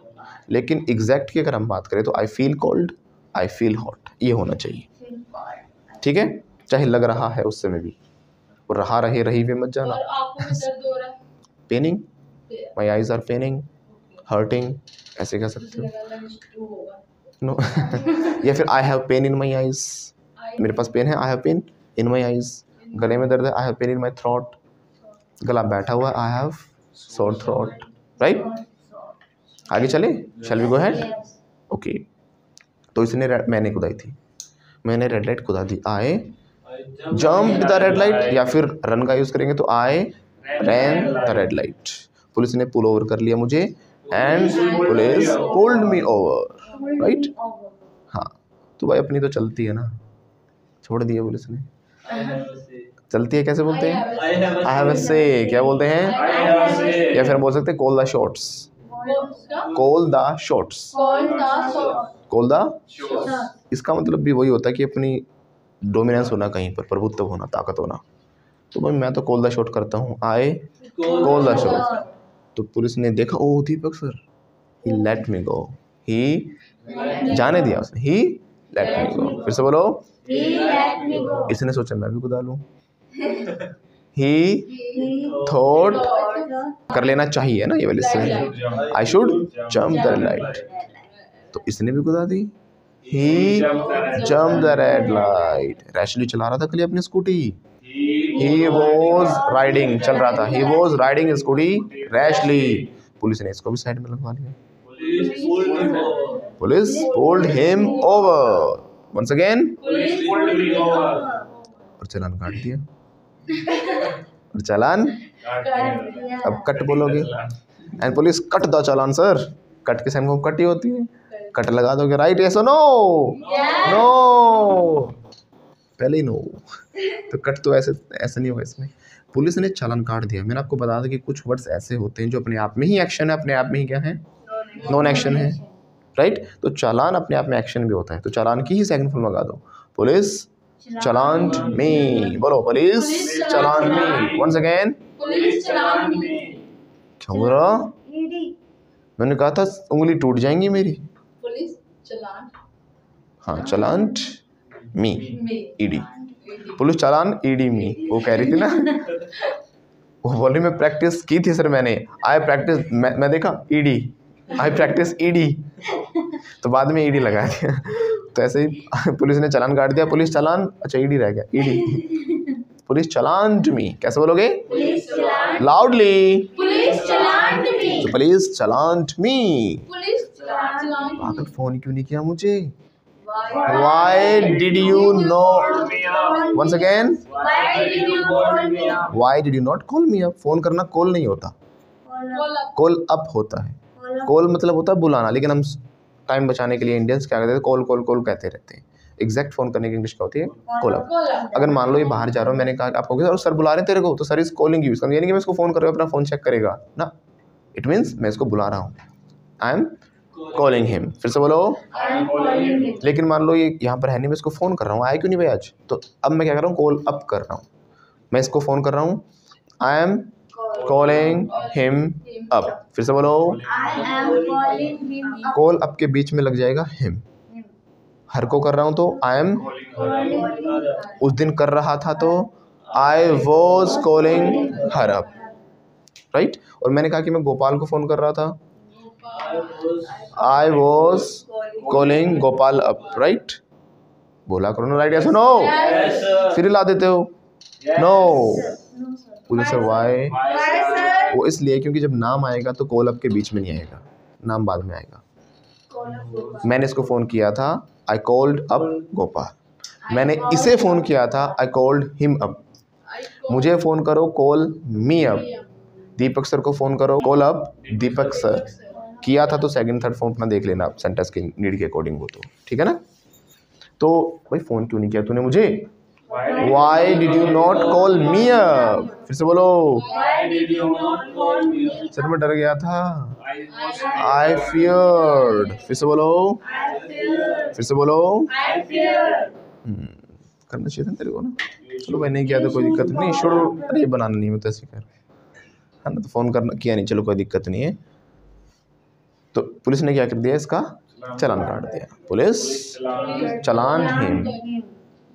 लेकिन एग्जैक्ट की अगर हम बात करें तो I feel cold, I feel hot, ये होना चाहिए, ठीक है। चाहे लग रहा है उस समय भी, और रहा रहे रही वे मत जाना। और आंखों में दर्द हो रहा है, paining, my eyes are paining, hurting, ऐसे कह सकते हो, नो। या फिर I have pain in my eyes, मेरे पास पेन है, I have pain in my eyes. गले में दर्द है, I have pain in my throat, गला बैठा हुआ है, I have sore throat, right. आगे चले, shall we go ahead? Okay. तो इसने मैंने कुदाई थी, मैंने रेड लाइट कुदा दी, I jump the red light, या फिर रन का यूज़ करेंगे तो I ran the red light. Police ने पुल ओवर कर लिया मुझे, and police pulled me over, right. हाँ, तो भाई अपनी तो चलती है ना, छोड़ दिया पुलिस ने, चलती है। कैसे बोलते हैं? आई हैव अ से, क्या बोलते हैं? या फिर बोल सकते हैं call the shots, call the shots, call the. इसका मतलब भी वही होता है कि अपनी डोमिनेंस होना, कहीं पर प्रभुत्व होना, ताकत होना। तो भाई मैं तो कॉल द शॉट करता हूँ, आई कॉल द शॉट। तो पुलिस ने देखा, ओ दीपक सर, ही लेट मी गो, ही जाने दिया उसने, ही लेट मी गो। फिर से बोलो, इसने सोचा मैं भी कुदा लूँ, ही थॉट, कर लेना चाहिए ना ये वाले से, I should jump the light, तो इसने भी कुदा दी, he jump the red light. Rashly चला रहा था कल अपनी स्कूटी, ही वॉज राइडिंग, चल रहा था, he was riding scooty rashly. Police ने इसको भी साइड में लगवा लिया, police pulled him over, once again, और चालान काट दिया। और चालान दिया। अब कट बोलोगे and police cut the challan sir. Cut के सेम को कट ही होती है, कट लगा दोगे। राइट यस और नो? नो, पहले ही नो। तो कट तो ऐसे नहीं होगा इसमें। पुलिस ने चालान काट दिया। मैंने आपको बता दिया कि कुछ वर्ड्स ऐसे होते हैं जो अपने आप में ही एक्शन है, अपने आप में ही क्या है, नॉन एक्शन है। राइट, तो चालान अपने आप में एक्शन भी होता है। तो चालान की ही सेकंड फॉर्म लगा दो, पुलिस चालान मी। बोलो पुलिस चालान मी। वंस अगेन, पुलिस चालान मी। क्या बोल रहा? ईडी। मैंने कहा था उंगली टूट जाएंगी मेरी। पुलिस चालान हाँ, चालान मी मी। ईडी। पुलिस चालान ईडी मी। वो कह रही थी ना, वो बोली मैं प्रैक्टिस की थी सर मैंने। आई प्रैक्टिस, मैं देखा ईडी, आई प्रैक्टिस ईडी, तो बाद में ईडी लगा दिया। तो ऐसे ही पुलिस ने चालान काट दिया। पुलिस चालान, अच्छा ईडी रह गया, ईडी। पुलिस चालान मी। कैसे बोलोगे? पुलिस चालान। लाउडली। पुलिस चालान मी। तो पुलिस चालान मी। पुलिस चालान मी। पागल, फोन क्यों नहीं किया मुझे? Why did you know? Once again, Why did you call me? why did you not call me up? Phone करना कॉल नहीं होता, कॉल अप होता है। कॉल मतलब होता है बुलाना, लेकिन हम टाइम बचाने के लिए इंडियंस क्या कहते हैं, कॉल कॉल कॉल कहते रहते हैं। एग्जैक्ट फोन करने की इंग्लिश क्या होती है? Call up. अगर मान लो ये बाहर जा रहा हूँ, मैंने कहा आपको कि सर बुला रहे हैं तेरे को, तो सर इज कॉलिंग यू, यानी कि मैं इसको फोन कर रहा हूँ, अपना फोन चेक करेगा ना। इट मीन्स मैं इसको बुला रहा हूँ, आई एम कॉलिंग हिम। फिर से बोलो। लेकिन मान लो ये यहाँ पर है नहीं, मैं इसको फ़ोन कर रहा हूँ, आया क्यों नहीं भाई आज? तो अब मैं क्या कर रहा हूँ, कॉल अप कर रहा हूँ। मैं इसको फ़ोन कर रहा हूँ, I am calling him up. फिर से बोलो। I am calling him up. Call up के बीच में लग जाएगा हिम। हर को कर रहा हूँ तो आई एम, उस दिन कर रहा था तो I was calling her up. Right, और मैंने कहा कि मैं गोपाल को फ़ोन कर रहा था, I was calling Gopal up. Right, बोला करो ना, राइट? यस और नो? फिर ला देते हो नो। Police sir Y? वो इसलिए क्योंकि जब नाम आएगा तो कॉल अप के बीच में नहीं आएगा, नाम बाद में आएगा। मैंने इसको फ़ोन किया था, आई कॉल्ड अप गोपाल। मैंने इसे फ़ोन किया था, आई कॉल्ड हिम अप। मुझे फ़ोन करो, कॉल मी अप। दीपक सर को फ़ोन करो, कॉल अप दीपक सर। किया था तो सेकंड थर्ड फॉर्म अपना देख लेना आप, सेंटेंस के नीड के अकॉर्डिंग हो तो, ठीक है ना। तो भाई फ़ोन क्यों नहीं किया तूने मुझे? Why did you not call me up? फिर से बोलो। सर मैं डर गया था, I feared। फिर से बोलो, फिर से बोलो। करना चाहिए था तेरे को ना। चलो भाई नहीं किया तो कोई दिक्कत नहीं, शुरू अरे बनाना नहीं, मैं तो ऐसे कर है ना, तो फ़ोन करना किया नहीं, चलो कोई दिक्कत नहीं है। तो पुलिस ने क्या कर दिया, इसका चालान काट दिया। पुलिस चालान हिम।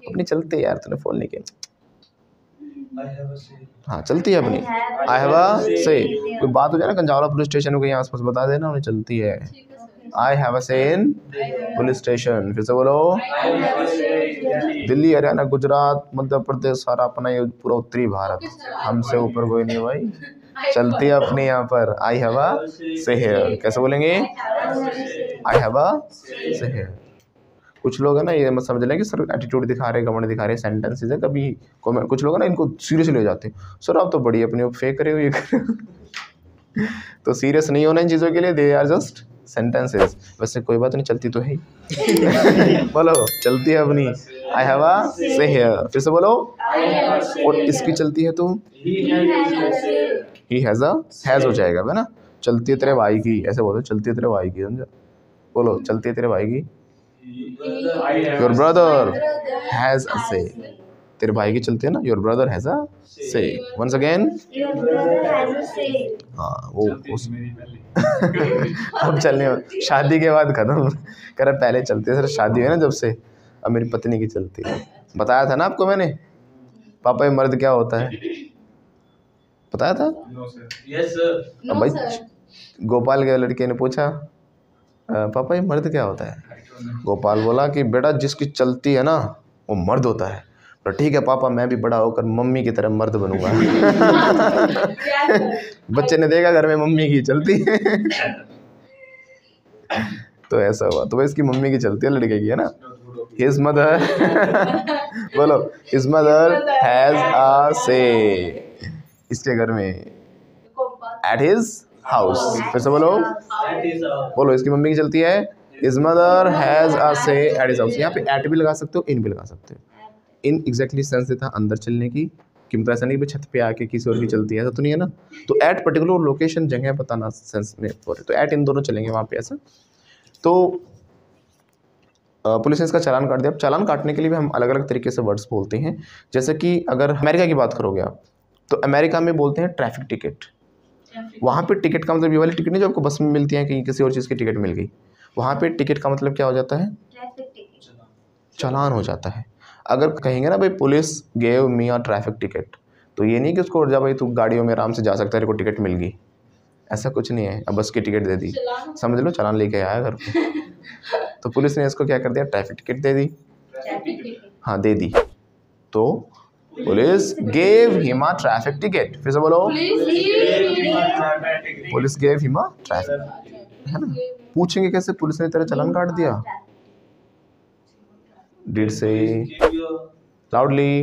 अपनी चलती है यार, तूने फ़ोन नहीं किया। हाँ चलती है अपनी, आई हैव अ से। कोई बात हो जाए ना कंजावला पुलिस स्टेशन में कहीं आसपास बता देना, उन्हें चलती है। आई हैव अ से इन पुलिस स्टेशन। फिर से बोलो। दिल्ली, हरियाणा, गुजरात, मध्य प्रदेश, सारा अपना ये पूरा उत्तरी भारत, हमसे ऊपर कोई नहीं भाई, चलती है अपने यहाँ पर। आई हैव अ से हियर। कैसे बोलेंगे? आई हैव अ से हियर। कुछ लोग है ना ये मत समझ लें कि सर एटीट्यूड दिखा रहे, घमंड दिखा रहे, सेंटेंसेस है कभी कुछ लोग है ना इनको सीरियसली ले जाते हैं, सर आप तो बड़ी अपने फेक करे हो ये कर तो सीरियस नहीं होना इन चीज़ों के लिए, दे आर जस्ट सेंटेंसेस। वैसे कोई बात नहीं, चलती तो है ही बोलो चलती है अपनी। आई हैव अ से हियर। फिर से बोलो। और इसकी चलती है तो ही हैज़ अ, हैज़ हो जाएगा है ना। चलती है तेरे भाई की, ऐसे बोलो, चलती है तेरे भाई की, समझा? बोलो चलती है तेरे भाई की। योर ब्रदर हैज़ अ से। तेरे भाई की चलती है ना, your brother has a say. Once again. Your brother has a say. हाँ वो उस अब चलने शादी के बाद खत्म कह रहा, पहले चलती है सर, शादी है ना जब से, अब मेरी पत्नी की चलती है। बताया था ना आपको मैंने, पापा ये मर्द क्या होता है, बताया था? अब भाई गोपाल के लड़के ने पूछा, पापा ये मर्द क्या होता है? गोपाल बोला कि बेटा जिसकी चलती है ना वो मर्द होता है। तो ठीक है पापा, मैं भी बड़ा होकर मम्मी की तरह मर्द बनूंगा बच्चे ने देखा घर में मम्मी की चलती है तो ऐसा हुआ। तो इसकी मम्मी की चलती है लड़के की, है ना। हिज मदर बोलो, हिज मदर हैज अ से। इसके घर में, कोपा एट हिज हाउस। फिर से बोलो, बोलो इसकी मम्मी की चलती है, हिज मदर हैज अ से एट हिज हाउस। यहाँ पे एट भी लगा सकते हो, इन भी लगा सकते हो। इन एग्जैक्टली सेंस देता है अंदर चलने की, कि मतलब ऐसा नहीं कि छत पे आके किसी और की चलती है, ऐसा तो नहीं है ना। तो एट पर्टिकुलर लोकेशन, जगह बताना सेंस में, तो एट इन दोनों चलेंगे वहाँ पे ऐसा। तो पुलिस ने इसका चालान काट दिया। अब चालान काटने के लिए भी हम अलग अलग तरीके से वर्ड्स बोलते हैं। जैसे कि अगर अमेरिका की बात करोगे आप, तो अमेरिका में बोलते हैं ट्रैफिक टिकट। वहाँ पे टिकट का मतलब ये वाली टिकट नहीं जो आपको बस में मिलती है, कहीं किसी और चीज़ की टिकट मिल गई। वहाँ पे टिकट का मतलब क्या हो जाता है? ट्रैफिक टिकट, चालान हो जाता है। अगर कहेंगे ना भाई police gave me a traffic ticket, तो ये नहीं कि उसको जा भाई तू गाड़ियों में आराम से जा सकता है, तेरे को टिकट मिल गई, ऐसा कुछ नहीं है। अब बस की टिकट दे दी, समझ लो चालान लेके आया घर पे। तो पुलिस ने इसको क्या कर दिया? ट्रैफिक टिकट दे दी। ट्रैफिक टिकट हाँ दे दी। तो police gave him a traffic ticket. फिर से बोलो, police gave him a traffic, है ना। पूछेंगे कैसे? पुलिस ने तेरा चालान काट दिया। Did say loudly,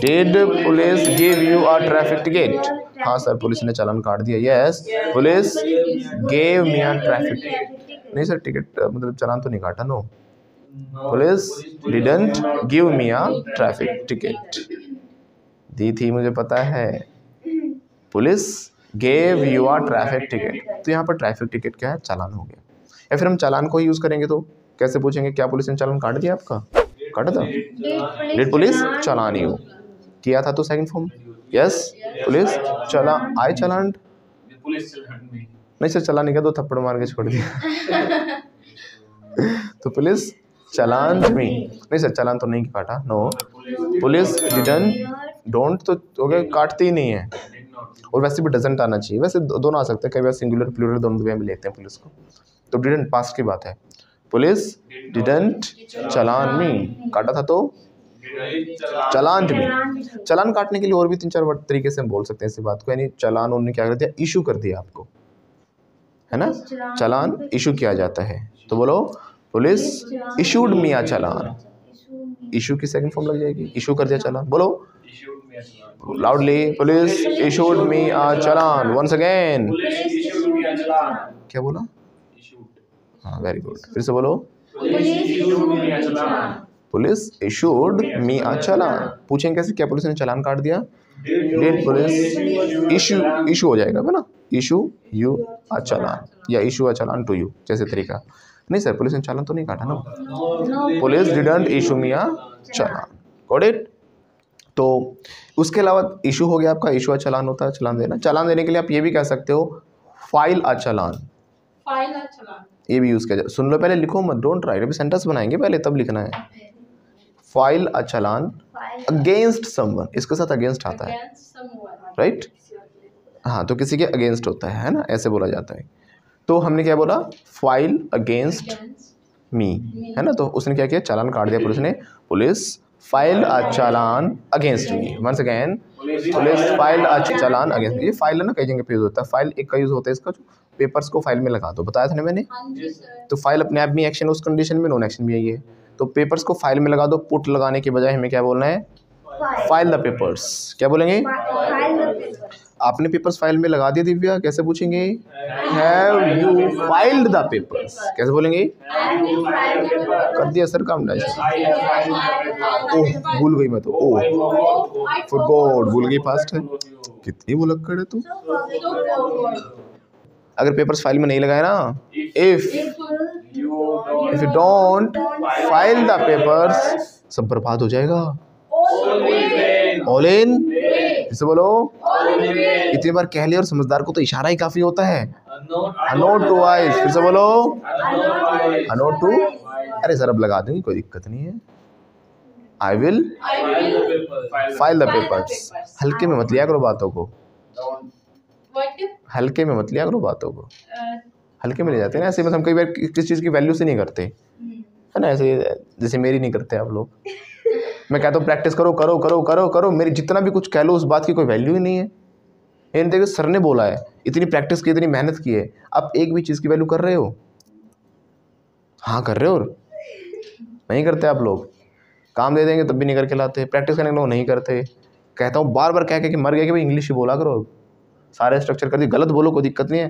did police give you a traffic ticket? हाँ सर, पुलिस ने चालान काट दिया। Yes, police gave me a traffic ticket. नहीं सर, टिकट मतलब चालान तो नहीं काटा। No, police didn't give me a traffic ticket. दी थी, मुझे पता है। Police gave you a traffic ticket. तो यहाँ पर ट्रैफिक टिकट क्या है? चालान हो गया। या फिर हम चालान को ही यूज़ करेंगे तो कैसे पूछेंगे? क्या पुलिस ने चालान काट दिया आपका? काटा था? Did police challan you? किया था तो सेकंड फॉर्म। यस, पुलिस चला, आई चालान। नहीं सर, चालान नहीं किया, 2 थप्पड़ मार के छोड़ दिया। तो पुलिस चालान मी। नहीं सर, चालान तो नहीं काटा। नो, पुलिस डिडंट, डोंट तो हो गया, काटती ही नहीं है। और वैसे भी डजंट आना चाहिए। वैसे दोनों आ सकते हैं, कई बार सिंगुलर प्लूरल दोनों वे में लेते हैं पुलिस को। तो डिडंट पास्ट की बात है। पुलिस डिडंट चालान मी, काटा था तो चालान मी। चालान काटने के लिए और भी 3-4 तरीके से हम बोल सकते हैं इसी बात को। यानी चालान उन्होंने क्या कर दिया? इशू कर दिया आपको, है ना। चालान इशू किया जाता है। तो बोलो, police issued me a challan. Issue की सेकंड फॉर्म लग जाएगी, इशू कर दिया चालान। बोलो loudly, police issued me a challan. Once again, क्या बोला? हाँ, वेरी गुड। फिर से बोलो, पुलिस इशूड मी अ चालान। पूछेंगे कैसे? क्या पुलिस ने चालान काट दिया? डिड पुलिस इशू, इशू हो जाएगा ना, इशू यू अ चालान, या issue a challan to you, जैसे तरीका। नहीं सर, पुलिस ने चालान तो नहीं काटा ना। Police didn't issue me a challan. Got it? तो उसके अलावा इशू हो गया आपका, इशू अ चालान होता है चालान देना। चालान देने के लिए आप ये भी कह सकते हो, file a challan. File a चालान, ये भी यूज़ किया जाए। सुन लो, पहले लिखो मत, डोंट राइट। अभी सेंटेंस बनाएंगे, पहले तब लिखना है। File a challan against someone, इसके साथ अगेंस्ट आता है, अगेंस्ट समवन, राइट। हाँ, तो किसी के अगेंस्ट होता है ना, ऐसे बोला जाता है। तो हमने क्या बोला? फाइल अगेंस्ट मी, है ना। तो उसने क्या किया? चालान काट दिया पुलिस ने। Police file a challan against me. Once again, police file a challan against. ये फाइल है ना, कई जगह पे यूज होता है। फाइल एक का यूज होता है इसका, जो पेपर्स को फाइल में लगा दो, बताया था ना मैंने। हाँ जी सर, तो फाइल अपने आप में एक्शन, उस कंडीशन में नॉन एक्शन भी है ये। तो पेपर्स को फाइल में लगा दो। पुट लगाने के बजाय हमें क्या बोलना है? File the papers. क्या बोलेंगे? आपने पेपर्स फाइल में लगा दिए दिव्या, कैसे पूछेंगे? Have you filed the papers? कैसे बोलेंगे? कर दिया सर काम डाइस। ओह, भूल गई मैं तो। ओह, फॉरगॉट, भूल गई फास्ट है। कितनी भुलक्कड़ है तू। अगर पेपर्स फाइल में नहीं लगाए ना, if you don't file the papers, सब बर्बाद हो जाएगा। ऑल इन, इसे बोलो। इतनी बार कह लिया, और समझदार को तो इशारा ही काफी होता है। Note to eyes. फिर से बोलो, नोट टू। अरे सर, अब लगा दूंगी, कोई दिक्कत नहीं है। I will file the papers. हल्के में मत लिया करो बातों को, हल्के में मत लिया करो बातों को। हल्के में ले जाते हैं ना ऐसे। मतलब हम कई बार किस चीज़ की वैल्यू से नहीं करते, है ना, ऐसे जैसे मेरी नहीं करते आप लोग। मैं कहता हूँ प्रैक्टिस करो करो करो करो करो, मेरी जितना भी कुछ कह लो, उस बात की कोई वैल्यू ही नहीं है। ये देखो, सर ने बोला है, इतनी प्रैक्टिस की, इतनी मेहनत की है, आप एक भी चीज़ की वैल्यू कर रहे हो? हाँ कर रहे हो, और नहीं करते आप लोग। काम दे देंगे तब भी नहीं करके लाते, प्रैक्टिस करने के लोग नहीं करते, कहता हूँ बार बार कह के कि मर गया कि भाई इंग्लिश ही बोला करो, सारे स्ट्रक्चर कर दिए, गलत बोलो कोई दिक्कत नहीं है,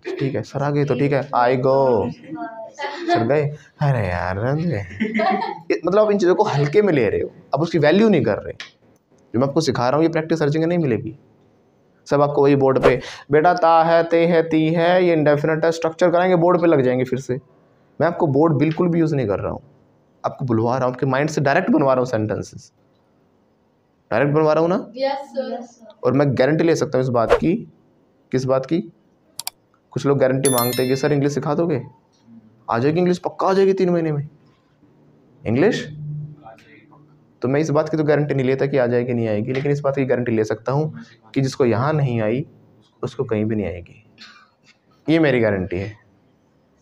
ठीक है सर आ गए तो ठीक है, आई गो सर गए, अरे यार मतलब आप इन चीज़ों को हल्के में ले रहे हो, अब उसकी वैल्यू नहीं कर रहे। जो मैं आपको सिखा रहा हूँ ये प्रैक्टिस हर जगह नहीं मिलेगी। सब आपको वही बोर्ड पे बेटा ता है, ते है, ती है, ये इंडेफिनिट है, स्ट्रक्चर कराएंगे बोर्ड पे लग जाएंगे फिर से। मैं आपको बोर्ड बिल्कुल भी यूज़ नहीं कर रहा हूँ, आपको बुलवा रहा हूँ, आपके माइंड से डायरेक्ट बनवा रहा हूँ, सेंटेंसेस डायरेक्ट बनवा रहा हूँ ना। Yes sir. और मैं गारंटी ले सकता हूँ इस बात की। किस बात की? कुछ लोग गारंटी मांगते हैं कि सर इंग्लिश सिखा दोगे, आ जाएगी इंग्लिश, पक्का आ जाएगी 3 महीने में इंग्लिश। तो मैं इस बात की तो गारंटी नहीं लेता कि आ जाएगी नहीं आएगी, लेकिन इस बात की गारंटी ले सकता हूँ कि जिसको यहाँ नहीं आई उसको कहीं भी नहीं आएगी, ये मेरी गारंटी है।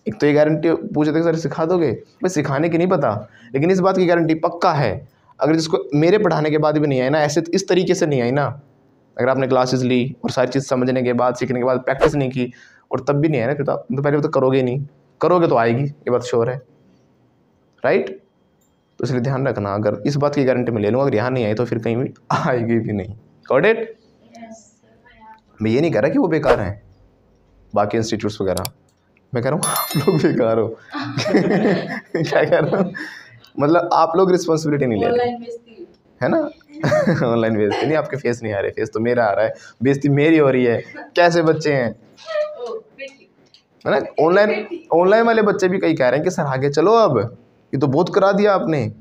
एक तो ये गारंटी पूछे थे सर सिखा दोगे, भाई सिखाने की नहीं पता, लेकिन इस बात की गारंटी पक्का है अगर जिसको मेरे पढ़ाने के बाद भी नहीं आई ना, ऐसे इस तरीके से नहीं आई ना, अगर आपने क्लासेस ली और सारी चीज़ समझने के बाद, सीखने के बाद प्रैक्टिस नहीं की और तब भी नहीं है ना, फिर तो पहले तो करोगे ही नहीं, करोगे तो आएगी, ये बात श्योर है, राइट। तो इसलिए ध्यान रखना, अगर इस बात की गारंटी मैं ले लूँ अगर यहाँ नहीं आई तो फिर कहीं भी आएगी भी नहीं। Got it? मैं ये नहीं कह रहा कि वो बेकार हैं बाकी इंस्टीट्यूट्स वगैरह, मैं कह रहा हूँ आप लोग बेकार हो क्या कह रहा हूँ, मतलब आप लोग रिस्पॉन्सिबिलिटी नहीं ले रहे, ऑनलाइन बेइज्जती है ना ऑनलाइन बेइज्जती नहीं, आपके फेस नहीं आ रहे, फेस तो मेरा आ रहा है, बेइज्जती मेरी हो रही है, कैसे बच्चे हैं, है ना। ऑनलाइन वाले बच्चे भी कई कह रहे हैं कि सर आगे चलो, अब ये तो बहुत करा दिया आपने,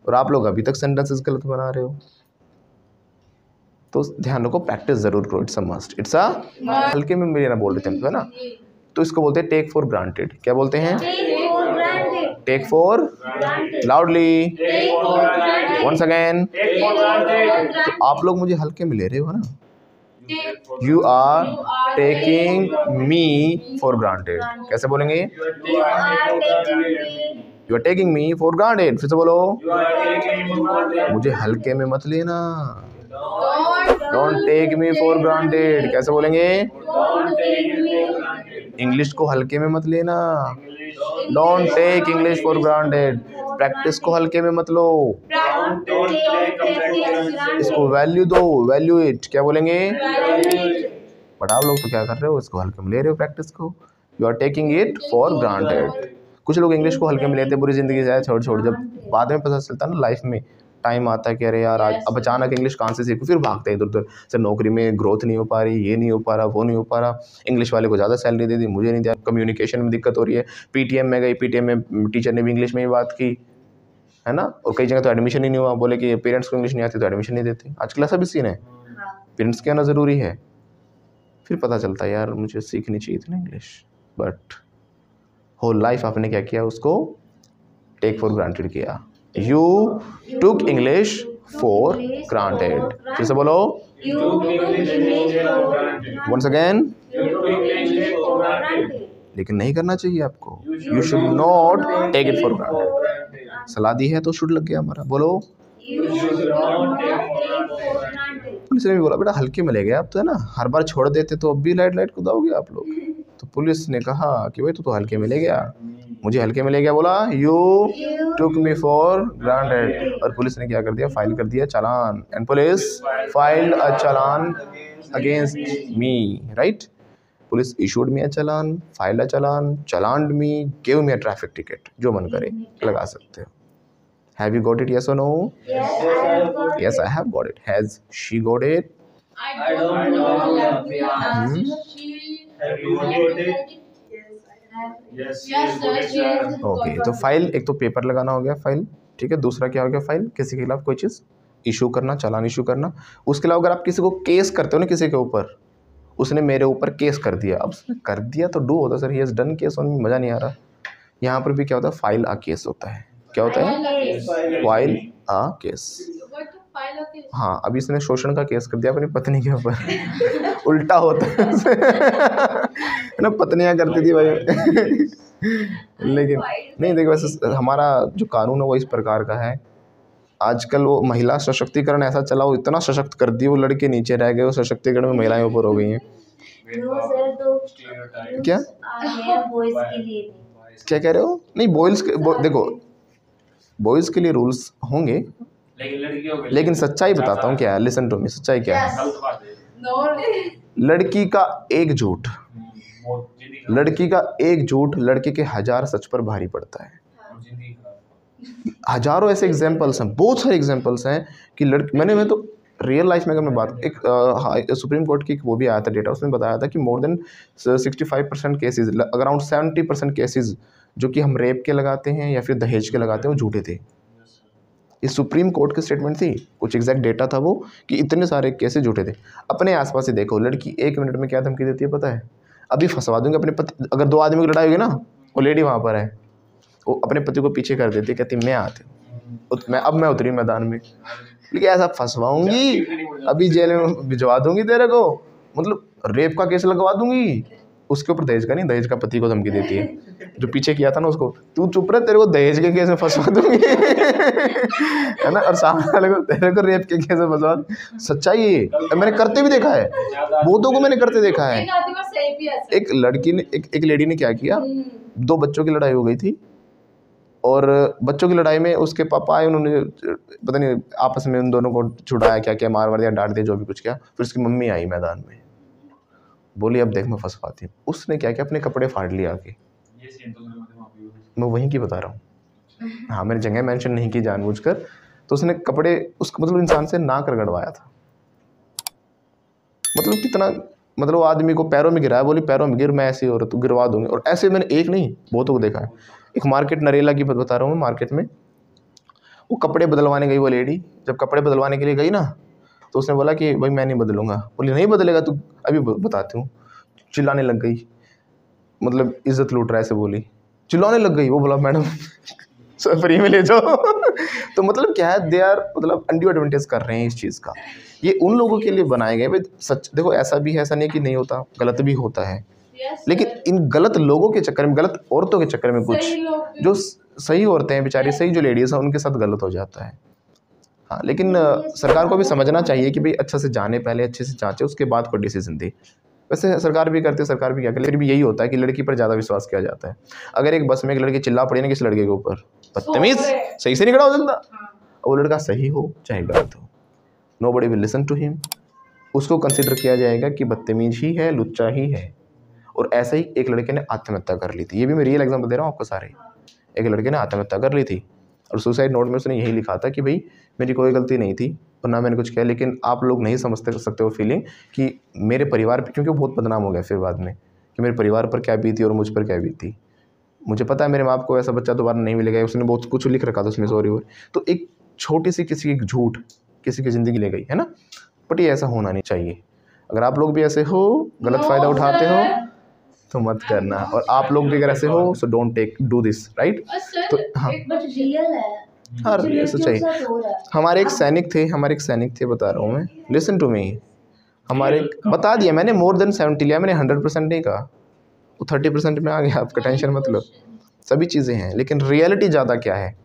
और आप लोग अभी तक सेंटेंसेस गलत बना रहे हो। तो ध्यान रखो, प्रैक्टिस जरूर करो, it's a must, it's a हल्के में मेरे ना बोल रहे थे हम, है ना। तो इसको बोलते हैं टेक फॉर ग्रांटेड। क्या बोलते हैं? Take for loudly, once again. तो आप लोग मुझे हल्के में ले रहे हो ना, you are taking me for granted. कैसे बोलेंगे? You are taking me for granted. फिर से बोलो, मुझे हल्के में मत लेना, don't take me for granted. कैसे बोलेंगे? इंग्लिश को हल्के में मत लेना, don't take English for granted. Practice को हल्के में मत लो, इसको वैल्यू दो, वैल्यू इट। क्या बोलेंगे? बट आप लोग तो क्या कर रहे हो, इसको हल्के में ले रहे हो प्रैक्टिस को, you are taking it for granted. कुछ लोग इंग्लिश को हल्के में लेते हैं पूरी ज़िंदगी से छोड़, जब बाद में पता चलता है ना, लाइफ में टाइम आता है कि अरे यार आज अब अचानक इंग्लिश कहाँ से सीखूं, फिर भागते हैं इधर उधर, सर नौकरी में ग्रोथ नहीं हो पा रही, ये नहीं हो पा रहा, वो नहीं हो पा रहा, इंग्लिश वाले को ज़्यादा सैलरी दे दी, मुझे नहीं दिया, कम्युनिकेशन में दिक्कत हो रही है, पीटीएम में गई, पीटीएम में टीचर ने भी इंग्लिश में ही बात की, है ना। और कई जगह तो एडमिशन ही नहीं हुआ, बोले कि पेरेंट्स को इंग्लिश नहीं आती तो एडमिशन नहीं देते। आजकल ऐसा भी सीन है, पेरेंट्स के आना ज़रूरी है। फिर पता चलता है यार मुझे सीखनी चाहिए थी ना इंग्लिश, बट होल लाइफ आपने क्या किया, उसको टेक फॉर ग्रांटेड किया। You took English for granted. फिर से बोलो, वंस अगेन। लेकिन नहीं करना चाहिए आपको, you should not take it for granted. सलाह दी है तो शुड लग गया हमारा। बोलो, पुलिस ने भी बोला बेटा हल्के में ले गए आप तो, है ना, हर बार छोड़ देते तो अब भी लाइट लाइट कुदाओगे आप लोग। तो पुलिस ने कहा कि भाई तू तो हल्के में ले गया, मुझे हल्के में ले गया, बोला you took me for granted. और पुलिस ने क्या कर दिया, फाइल कर दिया challan, and police filed a challan against me, right. Police issued me a challan, filed a challan, challaned me, give me a traffic ticket, जो मन करे लगा सकते हो। Have you got it? Yes or no? Yes, I have got it. Has she got it? I don't know. Yes, sir. Okay, तो फाइल, एक तो पेपर लगाना हो गया फाइल, ठीक है। दूसरा क्या हो गया, फाइल किसी के खिलाफ कोई चीज़ इशू करना, चालान इशू करना। उसके अलावा अगर आप किसी को केस करते हो ना, किसी के ऊपर, उसने मेरे ऊपर केस कर दिया, अब उसने कर दिया तो डू होता, sir he has done case on me, मज़ा नहीं आ रहा। यहाँ पर भी क्या होता है, फाइल आ केस होता है। क्या होता है? फाइल आ केस। हाँ, अभी इसने शोषण का केस कर दिया अपनी पत्नी के ऊपर उल्टा होता है ना, पत्नियां करती थी भाई लेकिन नहीं, देखो वैसे हमारा जो कानून है वो इस प्रकार का है। आजकल वो महिला सशक्तिकरण ऐसा चला, वो इतना सशक्त कर दिया, वो लड़के नीचे रह गए, वो सशक्तिकरण में महिलाएं ऊपर हो गई हैं। क्या क्या कह रहे हो? नहीं, बॉयज़ के देखो, बॉयज़ के लिए रूल्स होंगे, लेकिन लड़की हो गई। लेकिन सच्चाई बताता हूँ क्या है, लिसन टू मी, सच्चाई क्या है। गलत बात है। No. लड़की का एक झूठ, बहुत जिंदगी खराब। लड़की का एक झूठ लड़के के 1000 सच पर भारी पड़ता है। और जिंदगी खराब। हजारों ऐसे एग्जाम्पल्स हैं, बहुत सारे एग्जाम्पल्स हैं कि मैं तो रियल लाइफ में अगर मैं बात एक सुप्रीम कोर्ट की एक वो भी आया था डेटा, उसमें बताया था कि more than 65% cases, around 70% cases जो कि हम रेप के लगाते हैं या फिर दहेज के लगाते हैं वो झूठे थे। ये सुप्रीम कोर्ट की स्टेटमेंट थी, कुछ एग्जैक्ट डेटा था वो कि इतने सारे केसेस झूठे थे। अपने आसपास ही देखो, लड़की 1 मिनट में क्या धमकी देती है पता है, अभी फंसवा दूंगी अपने पति। अगर 2 आदमी की लड़ाई होगी ना, वो लेडी वहाँ पर है, वो अपने पति को पीछे कर देती है, कहती मैं आती हूँ, मैं उतरी मैदान में, लेकिन ऐसा फंसवाऊंगी, अभी जेल में भिजवा दूंगी तेरे को, मतलब रेप का केस लगवा दूंगी। उसके ऊपर दहेज का नहीं, दहेज का पति को धमकी देती है, जो पीछे किया था ना उसको, तू चुप रहे, तेरे को दहेज के केस में फंसवा दूंगी है ना, और सामने वाले को तेरे को रेप के केस में फंसवा। सच्चाई है, मैंने करते भी देखा है, बहुतों को मैंने करते देखा है। एक आदमी बस सही भी ऐसा। एक लड़की ने एक लेडी ने क्या किया, 2 बच्चों की लड़ाई हो गई थी, और बच्चों की लड़ाई में उसके पापा आए, उन्होंने पता नहीं आपस में उन दोनों को छुड़ाया, क्या क्या मार दिया, डांट दिया, जो भी कुछ किया। फिर उसकी मम्मी आई मैदान में, बोली अब देख मैं फंसवाती हूँ। उसने क्या किया, अपने कपड़े फाड़ लिया आके। ये सीन तो मेरे माथे माफी हुई। मैं वहीं की बता रहा हूँ, हाँ मैंने जगह मेंशन नहीं की जानबूझकर। तो उसने कपड़े उस मतलब इंसान से ना कर गड़वाया था, मतलब कितना, मतलब वो आदमी को पैरों में गिराया, बोली पैरों में गिर, मैं ऐसी औरत तो गिरवा दूंगी। और ऐसे मैंने एक नहीं बहुतों को देखा है। एक मार्केट नरेला की बता रहा हूँ मैं, मार्केट में वो कपड़े बदलवाने गई वो लेडी। जब कपड़े बदलवाने के लिए गई ना, तो उसने बोला कि भाई मैं नहीं बदलूंगा। बोली नहीं बदलेगा तू, अभी बताती हूँ। चिल्लाने लग गई, मतलब इज्जत लूट रहा है ऐसे बोली, चिल्लाने लग गई। वो बोला मैडम फ्री में ले जाओ तो मतलब क्या है, दे आर मतलब अनड्यू एडवांटेज कर रहे हैं इस चीज़ का। ये उन लोगों के लिए बनाए गए। भाई सच देखो, ऐसा भी है, ऐसा नहीं कि नहीं होता, गलत भी होता है, लेकिन इन गलत लोगों के चक्कर में, गलत औरतों के चक्कर में कुछ जो सही औरतें हैं बेचारी, सही जो लेडीज़ हैं, उनके साथ गलत हो जाता है। हाँ, लेकिन सरकार को भी समझना चाहिए कि भाई अच्छा से जाने, पहले अच्छे से जांचे, उसके बाद कोई डिसीजन दे। वैसे सरकार भी करती है, सरकार भी क्या करे, फिर भी यही होता है कि लड़की पर ज़्यादा विश्वास किया जाता है। अगर एक बस में एक लड़की चिल्ला पड़ी ना किसी लड़के के ऊपर, बदतमीज, सही से नहीं खड़ा हो सकता, वो लड़का सही हो चाहे गलत हो, nobody will listen to him. उसको कंसिडर किया जाएगा कि बदतमीज ही है, लुच्चा ही है। और ऐसे ही एक लड़के ने आत्महत्या कर ली थी, ये भी मैं रियल एग्जाम्पल दे रहा हूँ आपको सारे। एक लड़के ने आत्महत्या कर ली थी और सुसाइड नोट में उसने यही लिखा था कि भाई मेरी कोई गलती नहीं थी और ना मैंने कुछ किया, लेकिन आप लोग नहीं समझते सकते वो फीलिंग कि मेरे परिवार पर, क्योंकि वो बहुत बदनाम हो गया फिर बाद में कि मेरे परिवार पर क्या बीती और मुझ पर क्या बीती। मुझे पता है मेरे माँ को ऐसा बच्चा दोबारा नहीं मिलेगा, उसने बहुत कुछ लिख रखा था उसमें, सॉरी वो। तो एक छोटी सी किसी की झूठ किसी की ज़िंदगी ले गई है ना, बट ये ऐसा होना नहीं चाहिए। अगर आप लोग भी ऐसे हो, गलत फ़ायदा उठाते हो तो मत करना, और आप लोग भी अगर ऐसे हो so don't do this, right. तो हाँ बट रियल है, हाँ ये सच्चाई। हमारे एक सैनिक थे, बता रहा हूँ मैं, लिसन टू मी। हमारे बता दिया मैंने, मोर देन 70 लिया मैंने, 100% नहीं कहा, वो 30% में आ गया, आपका टेंशन मत लो। सभी चीज़ें हैं, लेकिन रियलिटी ज़्यादा क्या है।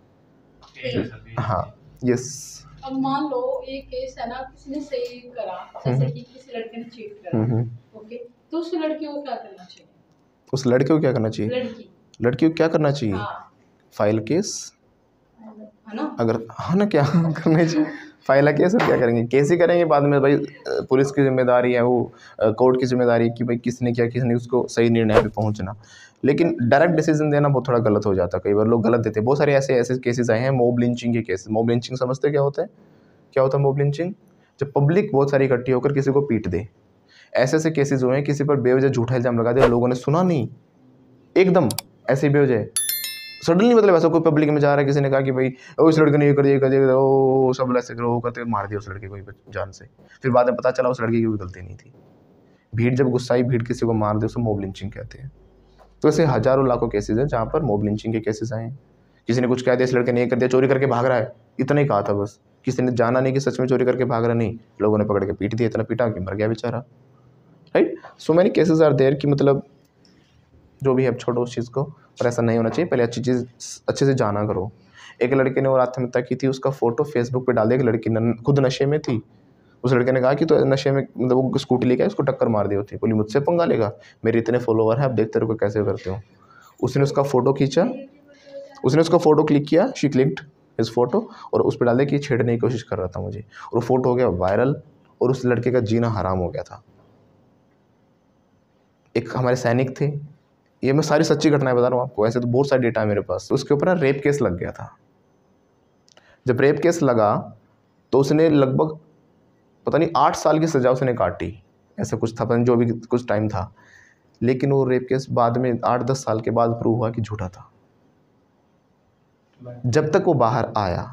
हाँ यस। अब मान लो एक केस है ना, किसी ने सही करा, जैसे कि किसी लड़के ने चीट करा, ओके, तो उस लड़की को क्या करना चाहिए? उस लड़के को क्या करना चाहिए? लड़की को क्या करना चाहिए? हाँ। फाइल केस, है ना? अगर हाँ ना, क्या करना चाहिए, फाइल केस। और क्या करेंगे, केस ही करेंगे बाद में। भाई पुलिस की जिम्मेदारी है, वो कोर्ट की जिम्मेदारी है कि भाई किसने क्या, किसने उसको सही निर्णय पे पहुंचना। लेकिन डायरेक्ट डिसीजन देना बहुत थोड़ा गलत हो जाता है, कई बार लोग गलत देते हैं। बहुत सारे ऐसे केसेस आए हैं, मॉब लिंचिंग के केस। मॉब लिंचिंग समझते क्या होता है? क्या होता है मॉब लिंचिंग? जब पब्लिक बहुत सारी इकट्ठी होकर किसी को पीट दे। ऐसे केसेस हुए हैं, किसी पर बेवजह झूठा इल्जाम लगा दिया, लोगों ने सुना नहीं, एकदम ऐसे ही बेवजह सडनली, मतलब ऐसा कोई पब्लिक में जा रहा है, किसी ने कहा कि भाई उस लड़के ने ये कर दिया, ओ सब ऐसे करो करते मार दिया उस लड़के को जान से। फिर बाद में पता चला उस लड़के की कोई गलती नहीं थी। भीड़ जब गुस्साई भीड़ किसी को मार दे, उसको मॉब लिंचिंग कहते हैं। तो ऐसे हजारों लाखों केसेस हैं जहाँ पर मॉब लिंचिंग के केसेस आए हैं। किसी ने कुछ कह दिया, इस लड़के ने ये कर दिया, चोरी करके भाग रहा है, इतना ही कहा था बस। किसी ने जाना नहीं कि सच में चोरी करके भाग रहा, नहीं, लोगों ने पकड़ के पीट दिया, इतना पीटा कि मर गया बेचारा, right. So many cases are there कि मतलब जो भी है छोड़ो उस चीज़ को, पर ऐसा नहीं होना चाहिए। पहले अच्छे से जाना करो। एक लड़के ने और आत्महत्या की थी, उसका फोटो फेसबुक पे डाल दिया। एक लड़की खुद नशे में थी, उस लड़के ने कहा कि तो नशे में, मतलब वो स्कूटी लेके उसको टक्कर मार दी होती। बोली मुझसे पंगा लेगा, मेरे इतने फॉलोवर हैं, अब देखते रहो कैसे करते हो। उसने उसका फ़ोटो खींचा, उसने उसका फ़ोटो क्लिक किया, शी क्लिक्ड इस फोटो और उस पर डाल दिया कि छेड़ने की कोशिश कर रहा था मुझे, और वो फोटो हो गया वायरल और उस लड़के का जीना हराम हो गया था। एक हमारे सैनिक थे, ये मैं सारी सच्ची घटनाएं बता रहा हूँ आपको, ऐसे तो बहुत सारा डेटा है मेरे पास। उसके ऊपर ना रेप केस लग गया था। जब रेप केस लगा तो उसने लगभग पता नहीं 8 साल की सजा उसने काटी, ऐसा कुछ था, पता नहीं जो भी कुछ टाइम था। लेकिन वो रेप केस बाद में 8-10 साल के बाद प्रूव हुआ कि झूठा था। जब तक वो बाहर आया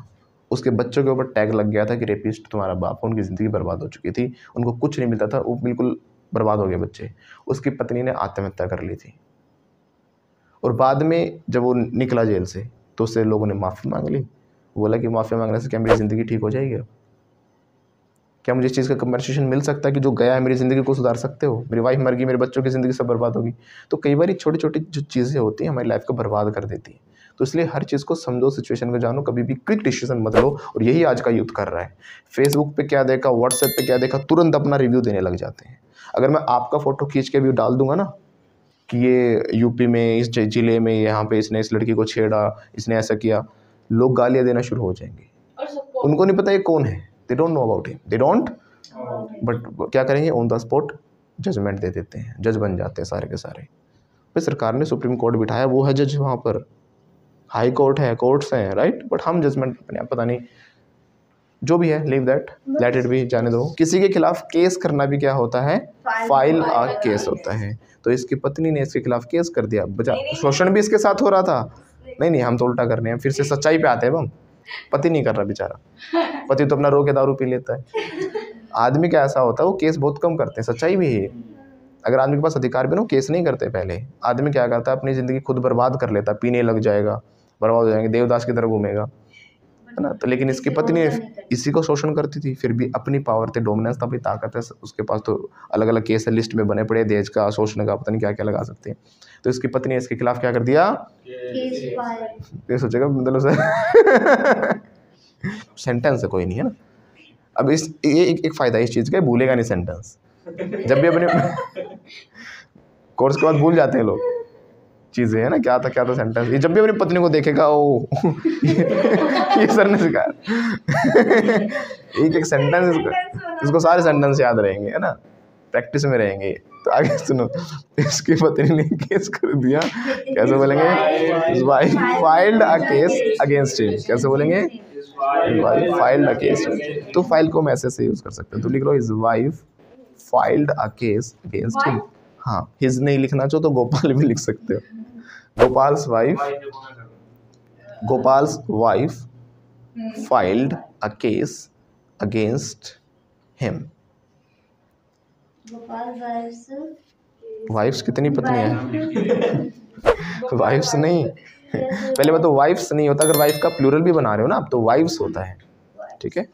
उसके बच्चों के ऊपर टैग लग गया था कि रेपिस्ट तुम्हारा बाप, उनकी ज़िंदगी बर्बाद हो चुकी थी, उनको कुछ नहीं मिलता था, वो बिल्कुल बर्बाद हो गए बच्चे। उसकी पत्नी ने आत्महत्या कर ली थी और बाद में जब वो निकला जेल से तो उससे लोगों ने माफ़ी मांग ली। बोला कि माफ़ी मांगने से क्या मेरी ज़िंदगी ठीक हो जाएगी? क्या मुझे इस चीज़ का कंपनसेशन मिल सकता है कि जो गया है मेरी ज़िंदगी को सुधार सकते हो? मेरी वाइफ मर गई, मेरे बच्चों की ज़िंदगी सब बर्बाद होगी। तो कई बार छोटी छोटी जो चीज़ें होती हैं हमारी लाइफ को बर्बाद कर देती हैं। तो इसलिए हर चीज़ को समझो, सिचुएशन को जानो, कभी भी क्विक डिसीजन मत लो। और यही आज का यूथ कर रहा है। फेसबुक पे क्या देखा, व्हाट्सएप पे क्या देखा, तुरंत अपना रिव्यू देने लग जाते हैं। अगर मैं आपका फ़ोटो खींच के भी डाल दूंगा ना कि ये यूपी में इस ज़िले में यहाँ पे इसने इस लड़की को छेड़ा, इसने ऐसा किया, लोग गालियाँ देना शुरू हो जाएंगे। उनको नहीं पता ये कौन है, they don't know about him, they don't, but क्या करेंगे, ऑन द स्पॉट जजमेंट दे देते हैं, जज बन जाते हैं सारे के सारे। भाई सरकार ने सुप्रीम कोर्ट बिठाया, वो है जज, वहाँ पर हाई कोर्ट है, कोर्ट्स हैं, राइट, बट हम जजमेंट पता नहीं, जो भी है leave that, let it be, जाने दो। किसी के खिलाफ केस करना भी क्या होता है, फाइल आ केस होता है। तो इसकी पत्नी ने इसके खिलाफ केस कर दिया, बचा शोषण भी इसके साथ हो रहा था। नहीं हम तो उल्टा कर रहे हैं, फिर से सच्चाई पे आते हैं हम। पति नहीं कर रहा बेचारा, पति तो अपना रो के दारू पी लेता है। आदमी का ऐसा होता है, वो केस बहुत कम करते हैं, सच्चाई भी है। अगर आदमी के पास अधिकार भी ना, केस नहीं करते पहले। आदमी क्या करता है, अपनी ज़िंदगी खुद बर्बाद कर लेता, पीने लग जाएगा, बर्बाद हो जाएंगे, देवदास की तरह घूमेगा, है ना। तो लेकिन इसकी पत्नी इसी को शोषण करती थी, फिर भी अपनी पावर थे, डोमिनेंस था, अपनी ताकत है, उसके पास तो अलग अलग केस है, लिस्ट में बने पड़े, दहेज का, शोषण का, पता नहीं क्या क्या लगा सकते हैं। तो इसकी पत्नी ने इसके खिलाफ क्या कर दिया, ये सोचेगा मतलब सर सेंटेंस है, कोई नहीं है ना। अब इस ये एक फ़ायदा इस चीज़ का, भूलेगा नहीं सेंटेंस। जब भी अपने कोर्स के बाद भूल जाते हैं लोग चीज़ें, है ना, क्या था सेंटेंस। ये जब भी अपनी पत्नी को देखेगा, ओ ये सर ने सिखाया। एक सेंटेंस इसको सारे सेंटेंस याद रहेंगे, है ना, प्रैक्टिस में रहेंगे। तो आगे सुनो, इसकी पत्नी ने केस कर दिया, कैसे बोलेंगे, wife filed a case against him. कैसे बोलेंगे, वाइफ फाइल्ड अ केस। तो फाइल को हम ऐसे से यूज़ कर सकते हैं, तो लिख लो his wife filed a case against him. हाँ, हिज नहीं लिखना चाहो तो गोपाल भी लिख सकते हो, Gopal's wife filed a case against him. Wife's कितनी पत्नियां हैं? वाइफ्स नहीं, पहले मैं तो वाइफ्स नहीं होता, अगर वाइफ का प्लूरल भी बना रहे हो ना आप तो वाइफ्स होता है, ठीक है।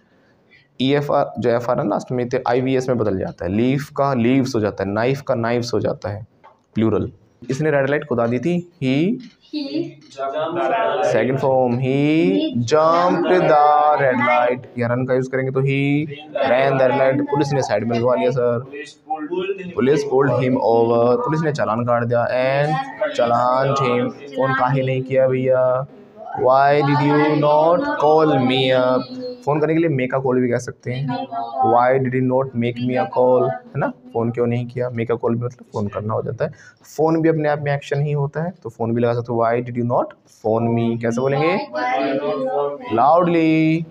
EFR जो FR है लास्ट में, IVS में बदल जाता है, लीफ का लीव्स हो जाता है, नाइफ का नाइफ्स हो जाता है, प्लूरल। इसने रेड लाइट खुदा दी थी, he second form, he jumped the red light, या रन का यूज करेंगे तो he ran the red light. Police ने साइड में लगवा लिया sir, police pulled him over, police ने चालान काट दिया, एंड चालान हिम। फोन काहे नहीं किया भैया, why did you not call me up. Phone करने के लिए मेक अ कॉल भी कह सकते हैं, why did you not make me a call, है ना, फ़ोन क्यों नहीं किया। मेक अ कॉल भी मतलब फ़ोन करना हो जाता है, फ़ोन भी अपने आप में एक्शन ही होता है, तो फ़ोन भी लगा सकते हो, why did you not phone me. कैसे बोलेंगे, लाउडली।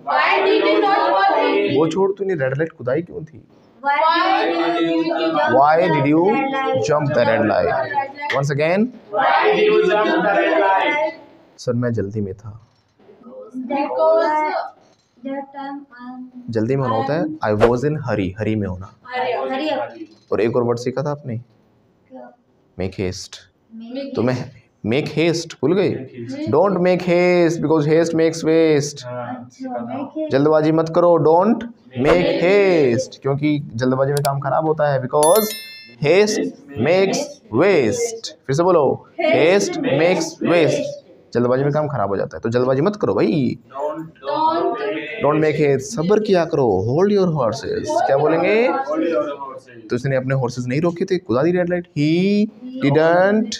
वो छोड़, तूने रेड लाइट खुदाई क्यों थी, why did you jump the red light. Once again, sir मैं जल्दी में था, जल्दी में होना होता है आई वॉज इन हरी, हरी में होना। और एक और वर्ड सीखा था आपने, मेक हेस्ट। तो मैं मेक हेस्ट भूल गई, don't make haste because haste makes waste. जल्दबाजी मत करो, डोंट मेक हेस्ट, क्योंकि जल्दबाजी में काम खराब होता है, बिकॉज हेस्ट मेक्स वेस्ट। फिर से बोलो, हेस्ट मेक्स वेस्ट, जल्दबाजी में काम खराब हो जाता है, तो जल्दबाजी मत करो भाई, डोंट मेक हेस्ट, सब्र किया करो, होल्ड योर हॉर्सेस। क्या बोलेंगे, तो इसने अपने हॉर्सेस नहीं रोके थे, खुदा दी red light, he didn't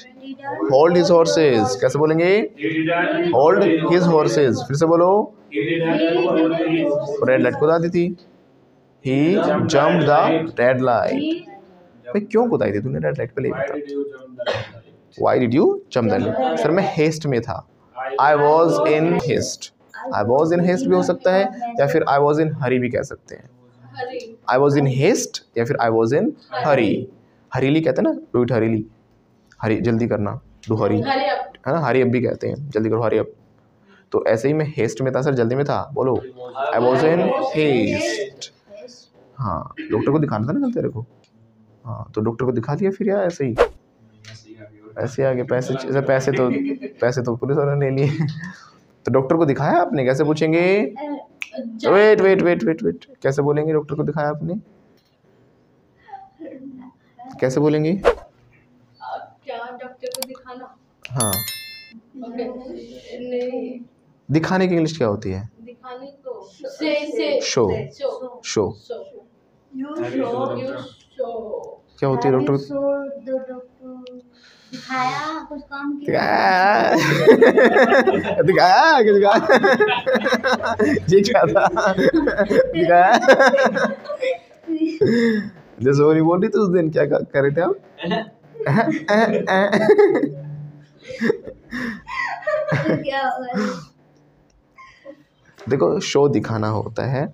hold his horses. कैसे बोलेंगे, होल्ड हिज हॉर्सेस। फिर से बोलो, रेड लाइट कुदा दी थी। ही जम्प द रेड लाइट। भाई क्यों कुदाई थी तूने रेड लाइट पे? ले बता। Why did you jump the light? Sir मैं हेस्ट में था। I was in haste। I was in haste भी हो सकता है या फिर I was in hurry भी कह सकते हैं। I was in haste या फिर I was in hurry। हरीली कहते हैं ना, do it hurriedly, हरी जल्दी करना, do hurry है ना, हरी अब भी कहते हैं, जल्दी करो, हरी अब। तो ऐसे ही मैं हेस्ट में था सर, जल्दी में था, बोलो I was in haste। हाँ डॉक्टर को दिखाना था ना कल तेरे को। हाँ तो डॉक्टर को दिखा दिया फिर, या ऐसे ही ऐसे आगे पैसे तो पुलिस वालों ने ले लिए। तो डॉक्टर को दिखाया आपने? कैसे पूछेंगे? वेट कैसे बोलेंगे? डॉक्टर को दिखाया आपने कैसे बोलेंगे? क्या डॉक्टर को दिखाना? हाँ नहीं, दिखाने की इंग्लिश क्या होती है? दिखाने को से शो। शो क्या होती है? डॉक्टर दिखाया कुछ काम दिखाया ये क्या था? दिखाया जैसे वो नहीं बोल रही थी उस दिन, क्या कर रहे थे आप? क्या होगा? देखो शो दिखाना होता है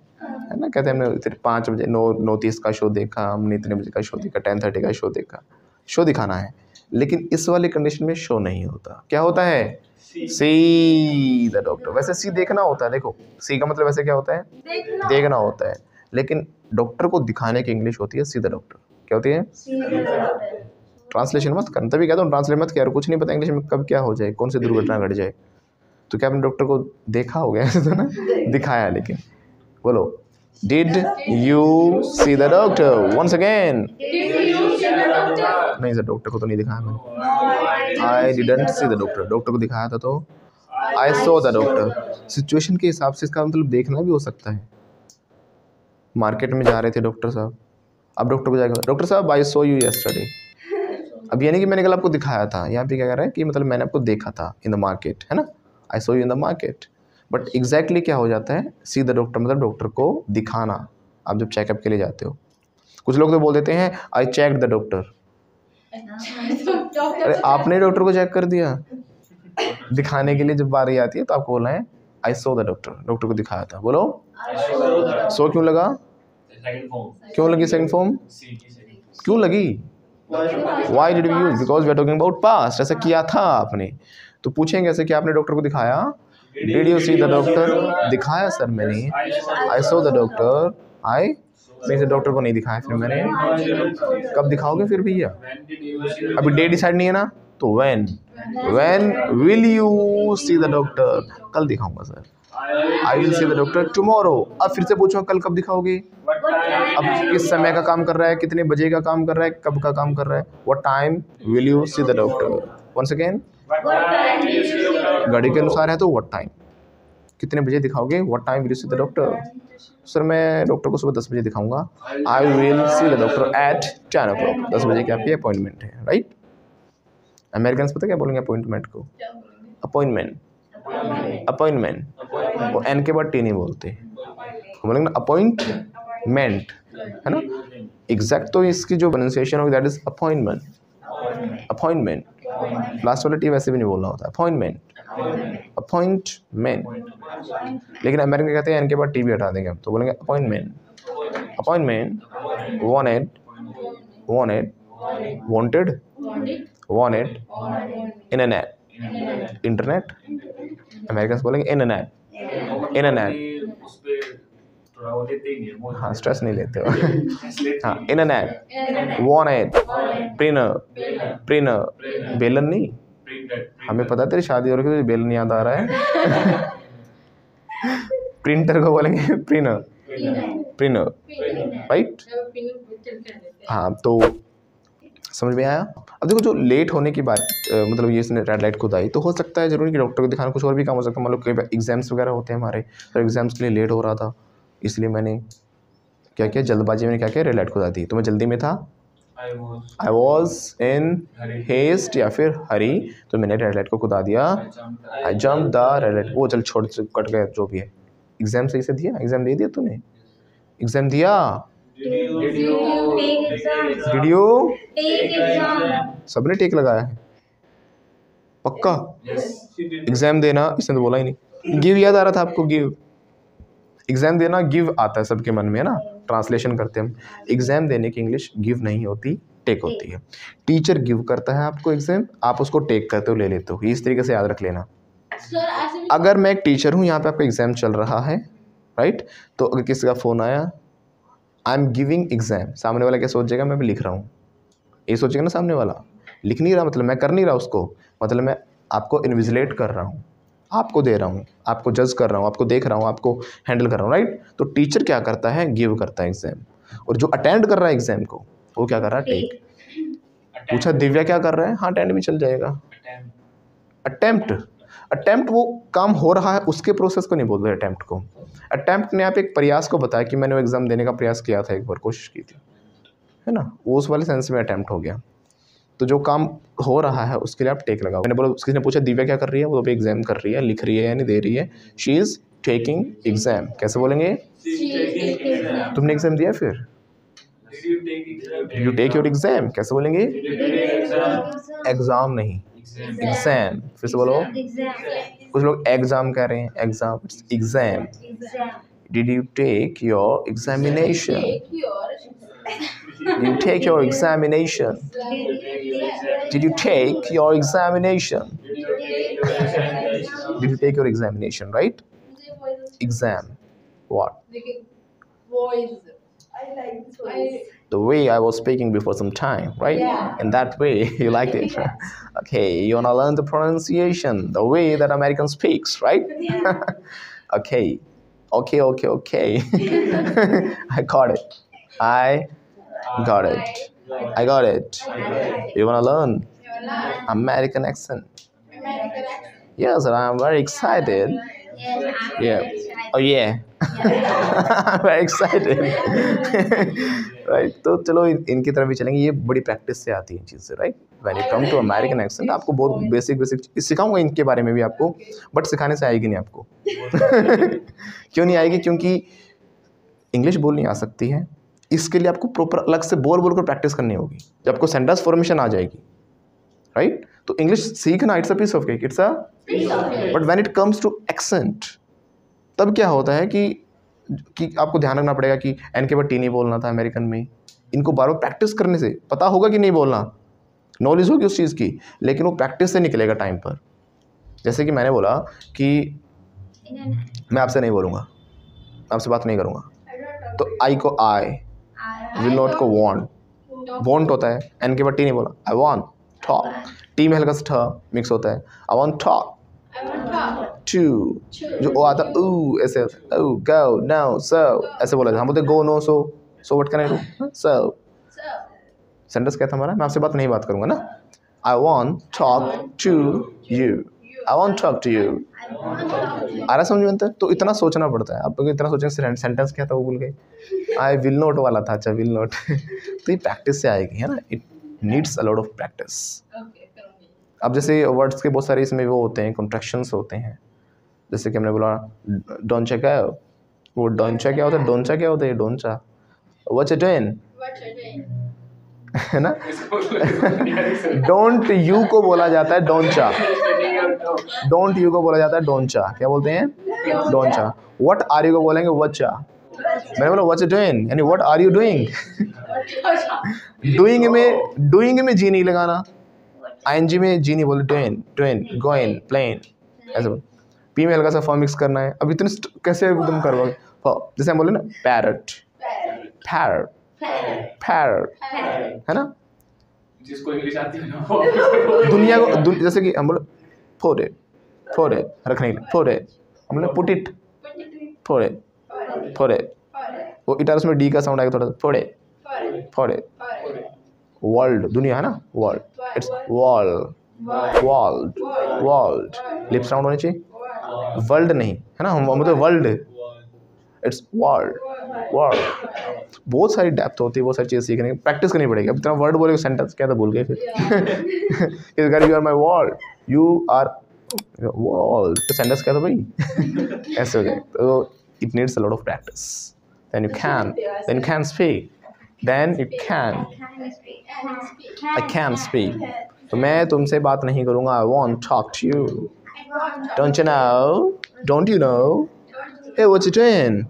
ना, कहते हैं हमने 5 बजे 9:30 का शो देखा, हमने इतने बजे का शो देखा, 10:30 का शो देखा। शो दिखाना है, लेकिन इस वाली कंडीशन में शो नहीं होता। क्या होता है? सी द डॉक्टर। वैसे सी देखना होता है। देखो सी का मतलब वैसे क्या होता है? देखना होता है, लेकिन डॉक्टर को दिखाने की इंग्लिश होती है सी द डॉक्टर। क्या होती है? ट्रांसलेशन मत करना, तभी कहता हूँ ट्रांसलेट मत किया, कुछ नहीं पता इंग्लिश में कब क्या हो जाए, कौन सी दुर्घटना घट जाए। तो क्या आपने डॉक्टर को देखा हो गया ऐसे तो ना, दिखाया। लेकिन बोलो did you see the doctor? Once again. नहीं सर डॉक्टर को तो नहीं दिखाया मैंने। I didn't see the doctor. Doctor को दिखाया था तो I saw the doctor. Situation के हिसाब से इसका मतलब देखना भी हो सकता है। मार्केट में जा रहे थे डॉक्टर साहब, अब डॉक्टर को जाएगा, डॉक्टर साहब आई सॉ यू यस्टरडे। अब यानी कि मैंने कल आपको दिखाया था, यहाँ पे क्या कह रहा है कि मतलब मैंने आपको देखा था इन द मार्केट, है ना, I saw you in the market. But exactly क्या हो जाता है? सी द डॉक्टर मतलब डॉक्टर को दिखाना। आप जब चेकअप के लिए जाते हो, कुछ लोग तो बोल देते हैं आई चेक्ड द डॉक्टर। अरे आपने डॉक्टर को चेक कर दिया। दिखाने के लिए जब बारी आती है तो आपको बोलना है आई सॉ द डॉक्टर, डॉक्टर को दिखाया था। बोलो सो क्यों लगा? क्यों लगी सेकंड फॉर्म? क्यों लगी? Why did we use? Because we are talking about past। ऐसा किया था आपने, तो पूछेंगे ऐसे कि आपने डॉक्टर को दिखाया? Did you see the doctor? दिखाया सर मैंने, I saw the doctor। नहीं सर डॉक्टर को नहीं दिखाया फिर मैंने। कब दिखाओगे फिर भैया? अभी डे डिसाइड नहीं है ना, तो when will you see the doctor? कल दिखाऊंगा sir. I will see the doctor tomorrow। अब फिर से पूछो कल कब दिखाओगे? अब किस समय का काम कर रहा है, कितने बजे का काम कर रहा है, कब का काम कर रहा है? What time will you see the doctor? Once again घड़ी के अनुसार है तो what time, कितने बजे दिखाओगे? What time will you see the doctor? Sir मैं डॉक्टर को सुबह 10 बजे दिखाऊंगा। I will see the doctor at 10 o'clock। 10 बजे की आपकी अपॉइंटमेंट है, राइट। अमेरिकन पता क्या बोलेंगे अपॉइंटमेंट को? अपॉइंटमेंट। वो एन के बाद टी नहीं बोलते, बोलेंगे ना अपॉइंटमेंट, है ना। एग्जैक्ट तो इसकी जो प्रोनाउंसिएशन होगी दैट इज अपॉइंटमेंट। लास्ट वाला टी वैसे भी नहीं बोलना होता, अपॉइंटमेंट। लेकिन अमेरिकन कहते हैं एन के बाद टी भी हटा देंगे हम, तो बोलेंगे अपॉइंटमेंट। Wanted internet. अमेरिकन बोलेंगे इंटरनेट। हाँ स्ट्रेस नहीं लेते हो। हाँ इंटरनेट, वांटेड, प्रिंटर, बेलन नहीं। हमें पता तेरी शादी हो रही है, बेलन याद आ रहा है। प्रिंटर को बोलेंगे प्रिंटर, राइट। हाँ तो समझ में आया। अब देखो जो लेट होने की बात, मतलब ये इसने रेड लाइट खुद आई, तो हो सकता है जरूरी कि डॉक्टर को दिखाना कुछ और भी काम हो सकता है। मान लो कई एग्जाम्स वगैरह होते हैं हमारे, तो एग्जाम्स के लिए लेट हो रहा था, इसलिए मैंने क्या किया, जल्दबाजी में क्या किया, रेड लाइट खुदा दी। तो मैं जल्दी में था, आई वॉज इन हेस्ट या फिर हरी, तो मैंने रेड लाइट को खुदा दिया। I jump the red light, वो चल छोड़ कट गया जो भी है, एग्जाम सही से दिया? एग्जाम दे दिया तूने? एग्जाम दिया? Did you? सबने टेक लगाया है पक्का? एग्जाम देना इसने तो बोला ही नहीं। गिव याद आ रहा था आपको? गिव, एग्जाम देना गिव आता है सबके मन में, है ना? ट्रांसलेशन करते हम। एग्जाम देने की इंग्लिश गिव नहीं होती, टेक होती है। टीचर गिव करता है आपको एग्जाम, आप उसको टेक करते हो, ले लेते हो। इस तरीके से याद रख लेना। अगर मैं एक टीचर हूँ, यहाँ पे आपका एग्जाम चल रहा है, राइट? तो अगर किसी का फ़ोन आया, आई एम गिविंग एग्जाम, सामने वाला क्या सोचेगा? मैं भी लिख रहा हूँ, ये सोचेगा ना सामने वाला। लिख नहीं रहा मतलब मैं कर नहीं रहा उसको, मतलब मैं आपको इन्विजिलेट कर रहा हूँ, आपको दे रहा हूँ, आपको जज कर रहा हूँ, आपको देख रहा हूँ, आपको हैंडल कर रहा हूँ, राइट? तो टीचर क्या करता है? गिव करता है एग्जाम। और जो अटेंड कर रहा है एग्जाम को, वो क्या कर रहा है? टेक। पूछा दिव्या क्या कर रहा है? हाँ अटेंड भी चल जाएगा। अटेम्प्ट, अटेम्प्ट वो काम हो रहा है उसके प्रोसेस को नहीं बोलते अटेम्प्ट को। अटेम्प्ट ने आप एक प्रयास को बताया कि मैंने वो एग्जाम देने का प्रयास किया था, एक बार कोशिश की थी, है ना? वो उस वाले सेंस में अटेम्प्ट हो गया। तो जो काम हो रहा है उसके लिए आप टेक लगाओ। मैंने बोला, किसी ने पूछा दिव्या क्या कर रही है? वो भी एग्जाम कर रही है, लिख रही है यानी दे रही है। She is taking exam. कैसे बोलेंगे? तुमने एग्जाम दिया? फिर यू टेक योर एग्जाम। कैसे बोलेंगे? एग्जाम नहीं, एग्जाम। फिर से बोलो। कुछ लोग एग्जाम कह रहे हैं, exam, it's exam. Did you take your examination? Did you take your examination? Did you take your examination? Did you take your examination, right? Exam. What? Voice. I like this voice. The way I was speaking before some time, right? Yeah. In that way, you liked it. Okay, you wanna learn the pronunciation, the way that American speaks, right? Okay. I got it. I got it. I got it. You wanna learn American accent? Yes, I'm very excited. Yeah. Oh yeah. I'm very excited. Right. तो चलो इनकी तरफ भी चलेंगे। ये बड़ी प्रैक्टिस से आती है चीज़ें, right? When you come to American accent, आपको बहुत बेसिक सिखाऊंगा इनके बारे में भी आपको, बट सिखाने से आएगी नहीं आपको। क्यों नहीं आएगी? क्योंकि इंग्लिश बोलनी आ सकती है, इसके लिए आपको प्रॉपर अलग से बोल कर प्रैक्टिस करनी होगी। जब आपको सेंटेंस फॉर्मेशन आ जाएगी, राइट? तो इंग्लिश सीखना it's a piece of cake, it's a, but when it comes to accent, तब क्या होता है कि आपको ध्यान रखना पड़ेगा कि एन के बाद टी नहीं बोलना था अमेरिकन में। इनको बार बार प्रैक्टिस करने से पता होगा कि नहीं बोलना, नॉलेज होगी उस चीज़ की, लेकिन वो प्रैक्टिस से निकलेगा टाइम पर। जैसे कि मैंने बोला कि मैं आपसे नहीं बोलूँगा, आपसे बात नहीं करूँगा, तो आई को आई, विल नॉट को वॉन्ट होता है, एन के बाद टी नहीं बोला, आई वॉन्ट टॉक, टी में हल्का सा ठ मिक्स होता है, आई वॉन्ट टॉक टू, जो ओ आता ऊ ऐसे, ओ गो नो सो ऐसे बोला जाता। हम बोलते go no so what can I do, so sentence क्या था हमारा? मैं आपसे बात करूँगा ना, I want talk to you, I want talk to you. आ रहा समझ में? तो इतना सोचना पड़ता है। आप इतना सोचेंगे सेंटेंस क्या था वो भूल गए, आई विल नॉट वाला था, अच्छा विल नॉट। तो ये प्रैक्टिस से आएगी, है ना? It needs a lot of practice. अब जैसे वर्ड्स के बहुत सारे इसमें वो होते हैं, कॉन्ट्रैक्शंस होते हैं। जैसे कि हमने बोला डोंचा क्या है, वो डोंचा क्या होता है, डोंचा क्या होता है, डोंचा व्हाट्स इट डूइंग, है ना? डोंट यू को बोला जाता है डोंचा, डोंट यू को बोला जाता है डोंचा। क्या बोलते हैं? डोंचा। व्हाट आर यू को बोलेंगे वचा। मैंने बोला व्हाट्स डूइंग, यानी what are you doing. Doing में जी नहीं लगाना, आईएनजी में जी नहीं बोले, डूइंग गोइंग प्लेन ऐसे बोल। पी में हल्का सा फॉर्म मिक्स करना है। अब इतने कैसे तुम करोगे? जैसे हम बोले ना पैरट, पैरट पैरट, है ना? जिसको इंग्लिश आती है ना दुनिया को जैसे कि हम बोले फोड़े रखने के लिए, फोड़े हम बोले पुट इट, फोड़े वो इटार उसमें डी का साउंड आएगा थोड़ा सा, फोड़े वर्ल्ड दुनिया, है ना? World, it's world lip sound होनी चाहिए, वर्ल्ड नहीं, है ना? हम तो वर्ल्ड, इट्स वर्ल्ड। बहुत सारी डेप्थ होती है, बहुत सारी चीज़ सीखने की प्रैक्टिस करनी पड़ेगी। अब इतना वर्ड बोले सेंटेंस क्या था भूल गए फिर। You are my world, you are world, तो सेंटेंस क्या था भाई? ऐसे हो जाए। तो it needs a lot of practice. Then you can speak. Then you can. I can speak. तो मैं तुमसे बात नहीं करूँगा. I won't talk to you. Don't you know? Don't you know? Hey, what you doing?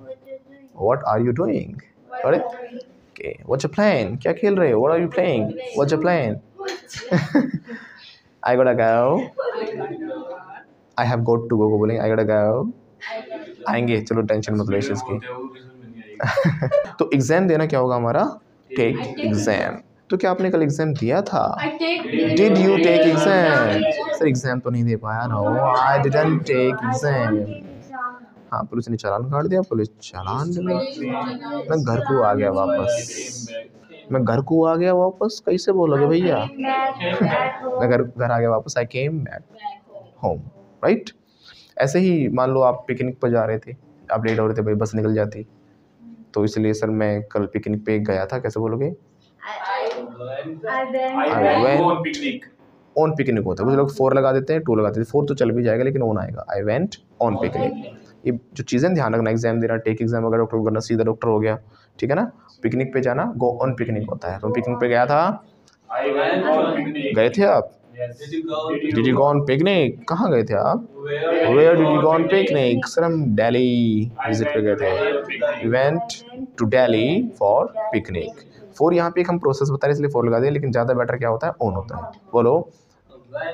What are you doing? Okay. What's your plan? क्या खेल रहे हो? What are you playing? What's your plan? I gotta go. I have got to go. बोलेंगे I gotta go. आएंगे, चलो टेंशन मत लो इस चीज़ की. तो एग्जाम देना क्या होगा हमारा? Take exam. तो क्या आपने कल एग्जाम दिया था? Did you take exam? Sir exam तो नहीं दे पाया ना. I didn't take exam. हाँ, पुलिस ने चालान काट दिया. पुलिस चालान में मैं घर को आ गया वापस. कैसे बोलोगे भैया? मैं घर आ गया वापस. आई केम बैक होम. राइट. ऐसे ही मान लो आप पिकनिक पर जा रहे थे, आप लेट हो रहे थे, भाई बस निकल जाती, तो इसलिए सर मैं कल पिकनिक पे गया था. कैसे बोलोगे? ऑन पिकनिक होता है. कुछ लोग 4 लगा देते हैं, 2 लगा देते हैं. 4 तो चल भी जाएगा लेकिन ऑन आएगा. I went on picnic. ये जो चीज़ें ध्यान रखना, एग्जाम देना, टेक एग्जाम वगैरह, डॉक्टर करना, सीधा डॉक्टर हो गया. ठीक है ना. पिकनिक पे जाना गो ऑन पिकनिक होता है. तो पिकनिक पे गया था. गए थे आप? Did you go on picnic? कहाँ गए थे आप? Where did you go on picnic? Sir हम दिल्ली विजिट पे गए थे. We went to Delhi for picnic. 4 यहाँ पे हम प्रोसेस बता रहे इसलिए 4 लगा दिया, लेकिन ज़्यादा बेटर क्या होता है? ऑन होता है. बोलो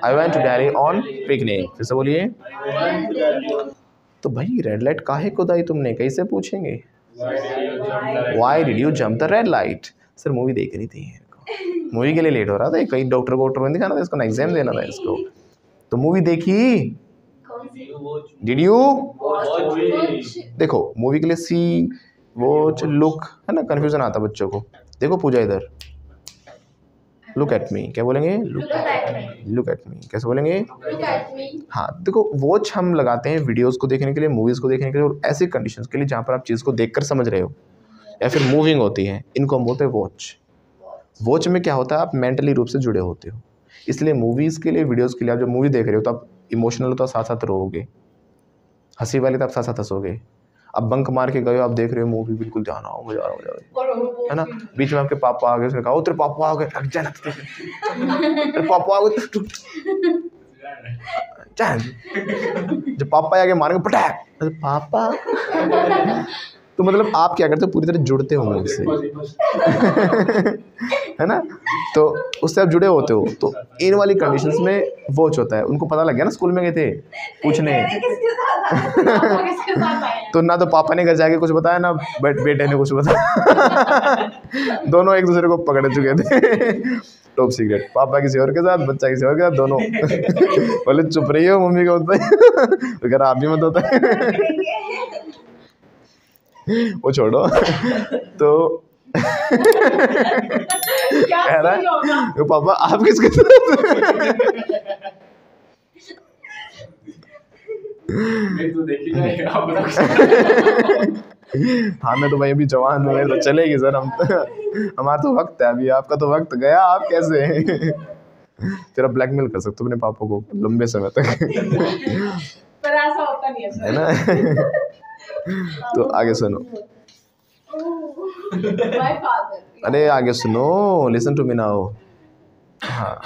I went to Delhi on picnic. फिर से बोलिए. तो भाई रेड लाइट काहे को दाई तुमने? कैसे पूछेंगे? Why did you jump the red light? Sir movie देख रही थी, मूवी के लिए लेट हो रहा था. कहीं डॉक्टर को नहीं दिखाना था इसको, ना एग्जाम देना था इसको. तो मूवी देखी. Did you? देखो मूवी के लिए सी वॉच लुक है ना, कंफ्यूजन आता बच्चों को. देखो पूजा इधर. Look at me. क्या बोलेंगे? Look at me. कैसे बोलेंगे? हाँ देखो, वॉच हम लगाते हैं वीडियोस को देखने के लिए, मूवीज़ को देखने के लिए, और ऐसी कंडीशंस के लिए जहाँ पर आप चीज़ को देखकर समझ रहे हो या फिर मूविंग होती है, इनको हम बोलते हैं वॉच. वॉच में क्या होता है? आप मेंटली रूप से जुड़े होते हो. इसलिए मूवीज़ के लिए, वीडियोस के लिए आप जब मूवी देख रहे हो तो आप इमोशनल हो तो साथ साथ रोओगे, हंसी वाली तो आप साथ साथ हंसोगे. अब बंक मार के गए हो, आप देख रहे हो मूवी, बिल्कुल ध्यान आओ, मजा आ रहा है ना. बीच में आपके पापा आ गए, उसने कहा तेरे पापा आ गए, रख जाना तेरे पापा आ गए. जब पापा आगे मारेंगे पटाक, पापा. तो मतलब आप क्या करते हो? पूरी तरह जुड़ते हो मूवी से, है ना. तो उससे आप जुड़े होते हो. तो इन वाली कंडीशंस में वॉच होता है. उनको पता लग गया ना, स्कूल में गए थे पूछने. तो ना तो पापा ने घर जाके कुछ बताया, ना बेटे ने कुछ बताया. दोनों एक दूसरे को पकड़ चुके थे. Top secret. पापा किसी और के साथ, बच्चा किसी और के साथ, दोनों. बोले चुप रही हो, मम्मी को बताए. अगर आप भी मत होता वो छोड़ो. तो कह रहा है पापा आप किसके साथ? हाँ मैं तो भाई अभी जवान हूँ, तो चलेगी सर. हमारा तो वक्त है अभी, आपका तो वक्त गया. आप कैसे तेरा ब्लैकमेल कर सकते हो अपने पापा को लंबे समय तक. पर ऐसा होता नहीं है ना. तो आगे सुनो. अरे आगे सुनो, लिसन टू मी नाउ. हाँ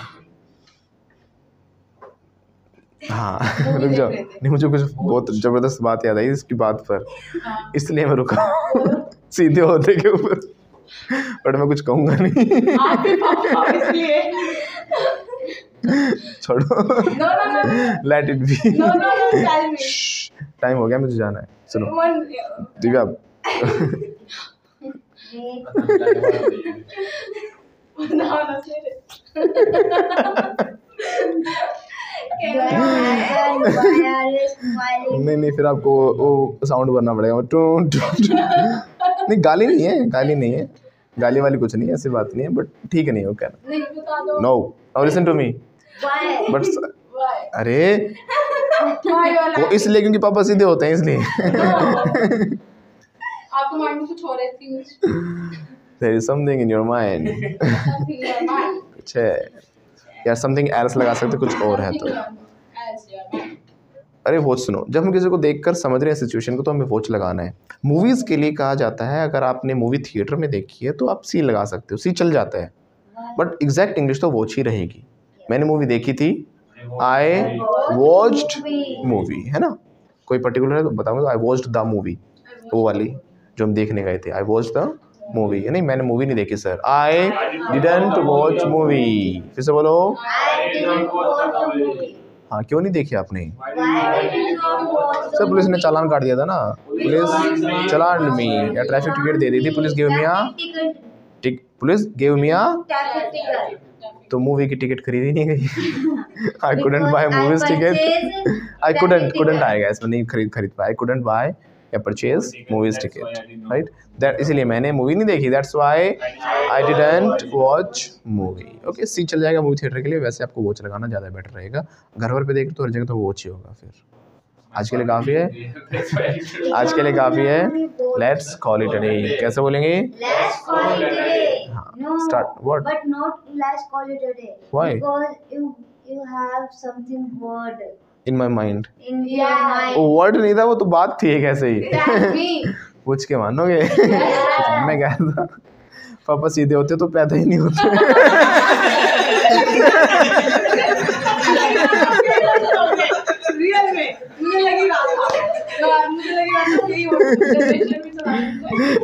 रुक जाओ. नहीं, मुझे कुछ बहुत जबरदस्त बात याद आई इसकी बात पर, इसलिए मैं रुका. सीधे होते के ऊपर, बट मैं कुछ कहूँगा नहीं. छोड़ो, लेट इट बी. टाइम हो गया, मुझे जाना है. सुनो दिव्या. नहीं फिर आपको वो साउंड भरना पड़ेगा. नहीं गाली नहीं है, गाली वाली कुछ नहीं है, ऐसी बात नहीं है. बट ठीक है, नहीं हो क्या. No listen to me. But अरे वो इसलिए क्योंकि पापा सीधे होते हैं, इसलिए. आपको माइंड में कुछ हो रहा है. There is something in your mind. कुछ है यार, something else लगा सकते, कुछ और है तो. अरे वॉच सुनो, जब हम किसी को देखकर समझ रहे हैं सिचुएशन को तो हमें वॉच लगाना है। मूवीज़ के लिए कहा जाता है अगर आपने मूवी थिएटर में देखी है तो आप सी लगा सकते हो, सी चल जाता है, बट एग्जैक्ट इंग्लिश तो वॉच ही रहेगी। मैंने मूवी देखी थी, आई वॉच्ड मूवी, है ना, कोई पर्टिकुलर है तो बताऊंगा, आई वॉच्ड द मूवी, वो वाली जो हम देखने गए थे, आई वॉच्ड द मूवी। नहीं मैंने मूवी नहीं देखी sir, I didn't watch movie. फिर से बोलो, हाँ क्यों नहीं देखी आपने सर? पुलिस ने चालान काट दिया था ना, पुलिस चलान मी या ट्रैफिक टिकट दे दी थी, police give me a police give me a, तो मूवी की टिकट खरीदी नहीं गई। I couldn't buy movies ticket, I couldn't आएगा इसमें, नहीं खरीद पाया, आई कुडंट बाय या purchase movies ticket, right, that इसलिए मैंने मूवी नहीं देखी, that's why I didn't watch movie. Okay, see चल जाएगा मूवी थिएटर के लिए, वैसे आपको वॉच लगाना ज़्यादा बेटर रहेगा, घर वर पे देख तो हर जगह तो वॉच ही होगा। फिर आज के लिए काफ़ी है, आज के लिए काफ़ी है, let's call it a day. कैसे बोलेंगे? Let's call it a day. हाँ, No, start what? but not let's call it a day. Why? Because you have something word in my mind, in your mind. वो वर्ड नहीं था, वो तो बात थी एक ऐसे ही, That's me. पूछ के मानोगे? मैं कह रहा था पापा सीधे होते तो पैदा ही नहीं होते। रियल में मुझे लगी बात था, मुझे लगी बात यही हो, जनरेशन भी चलानी चाहिए।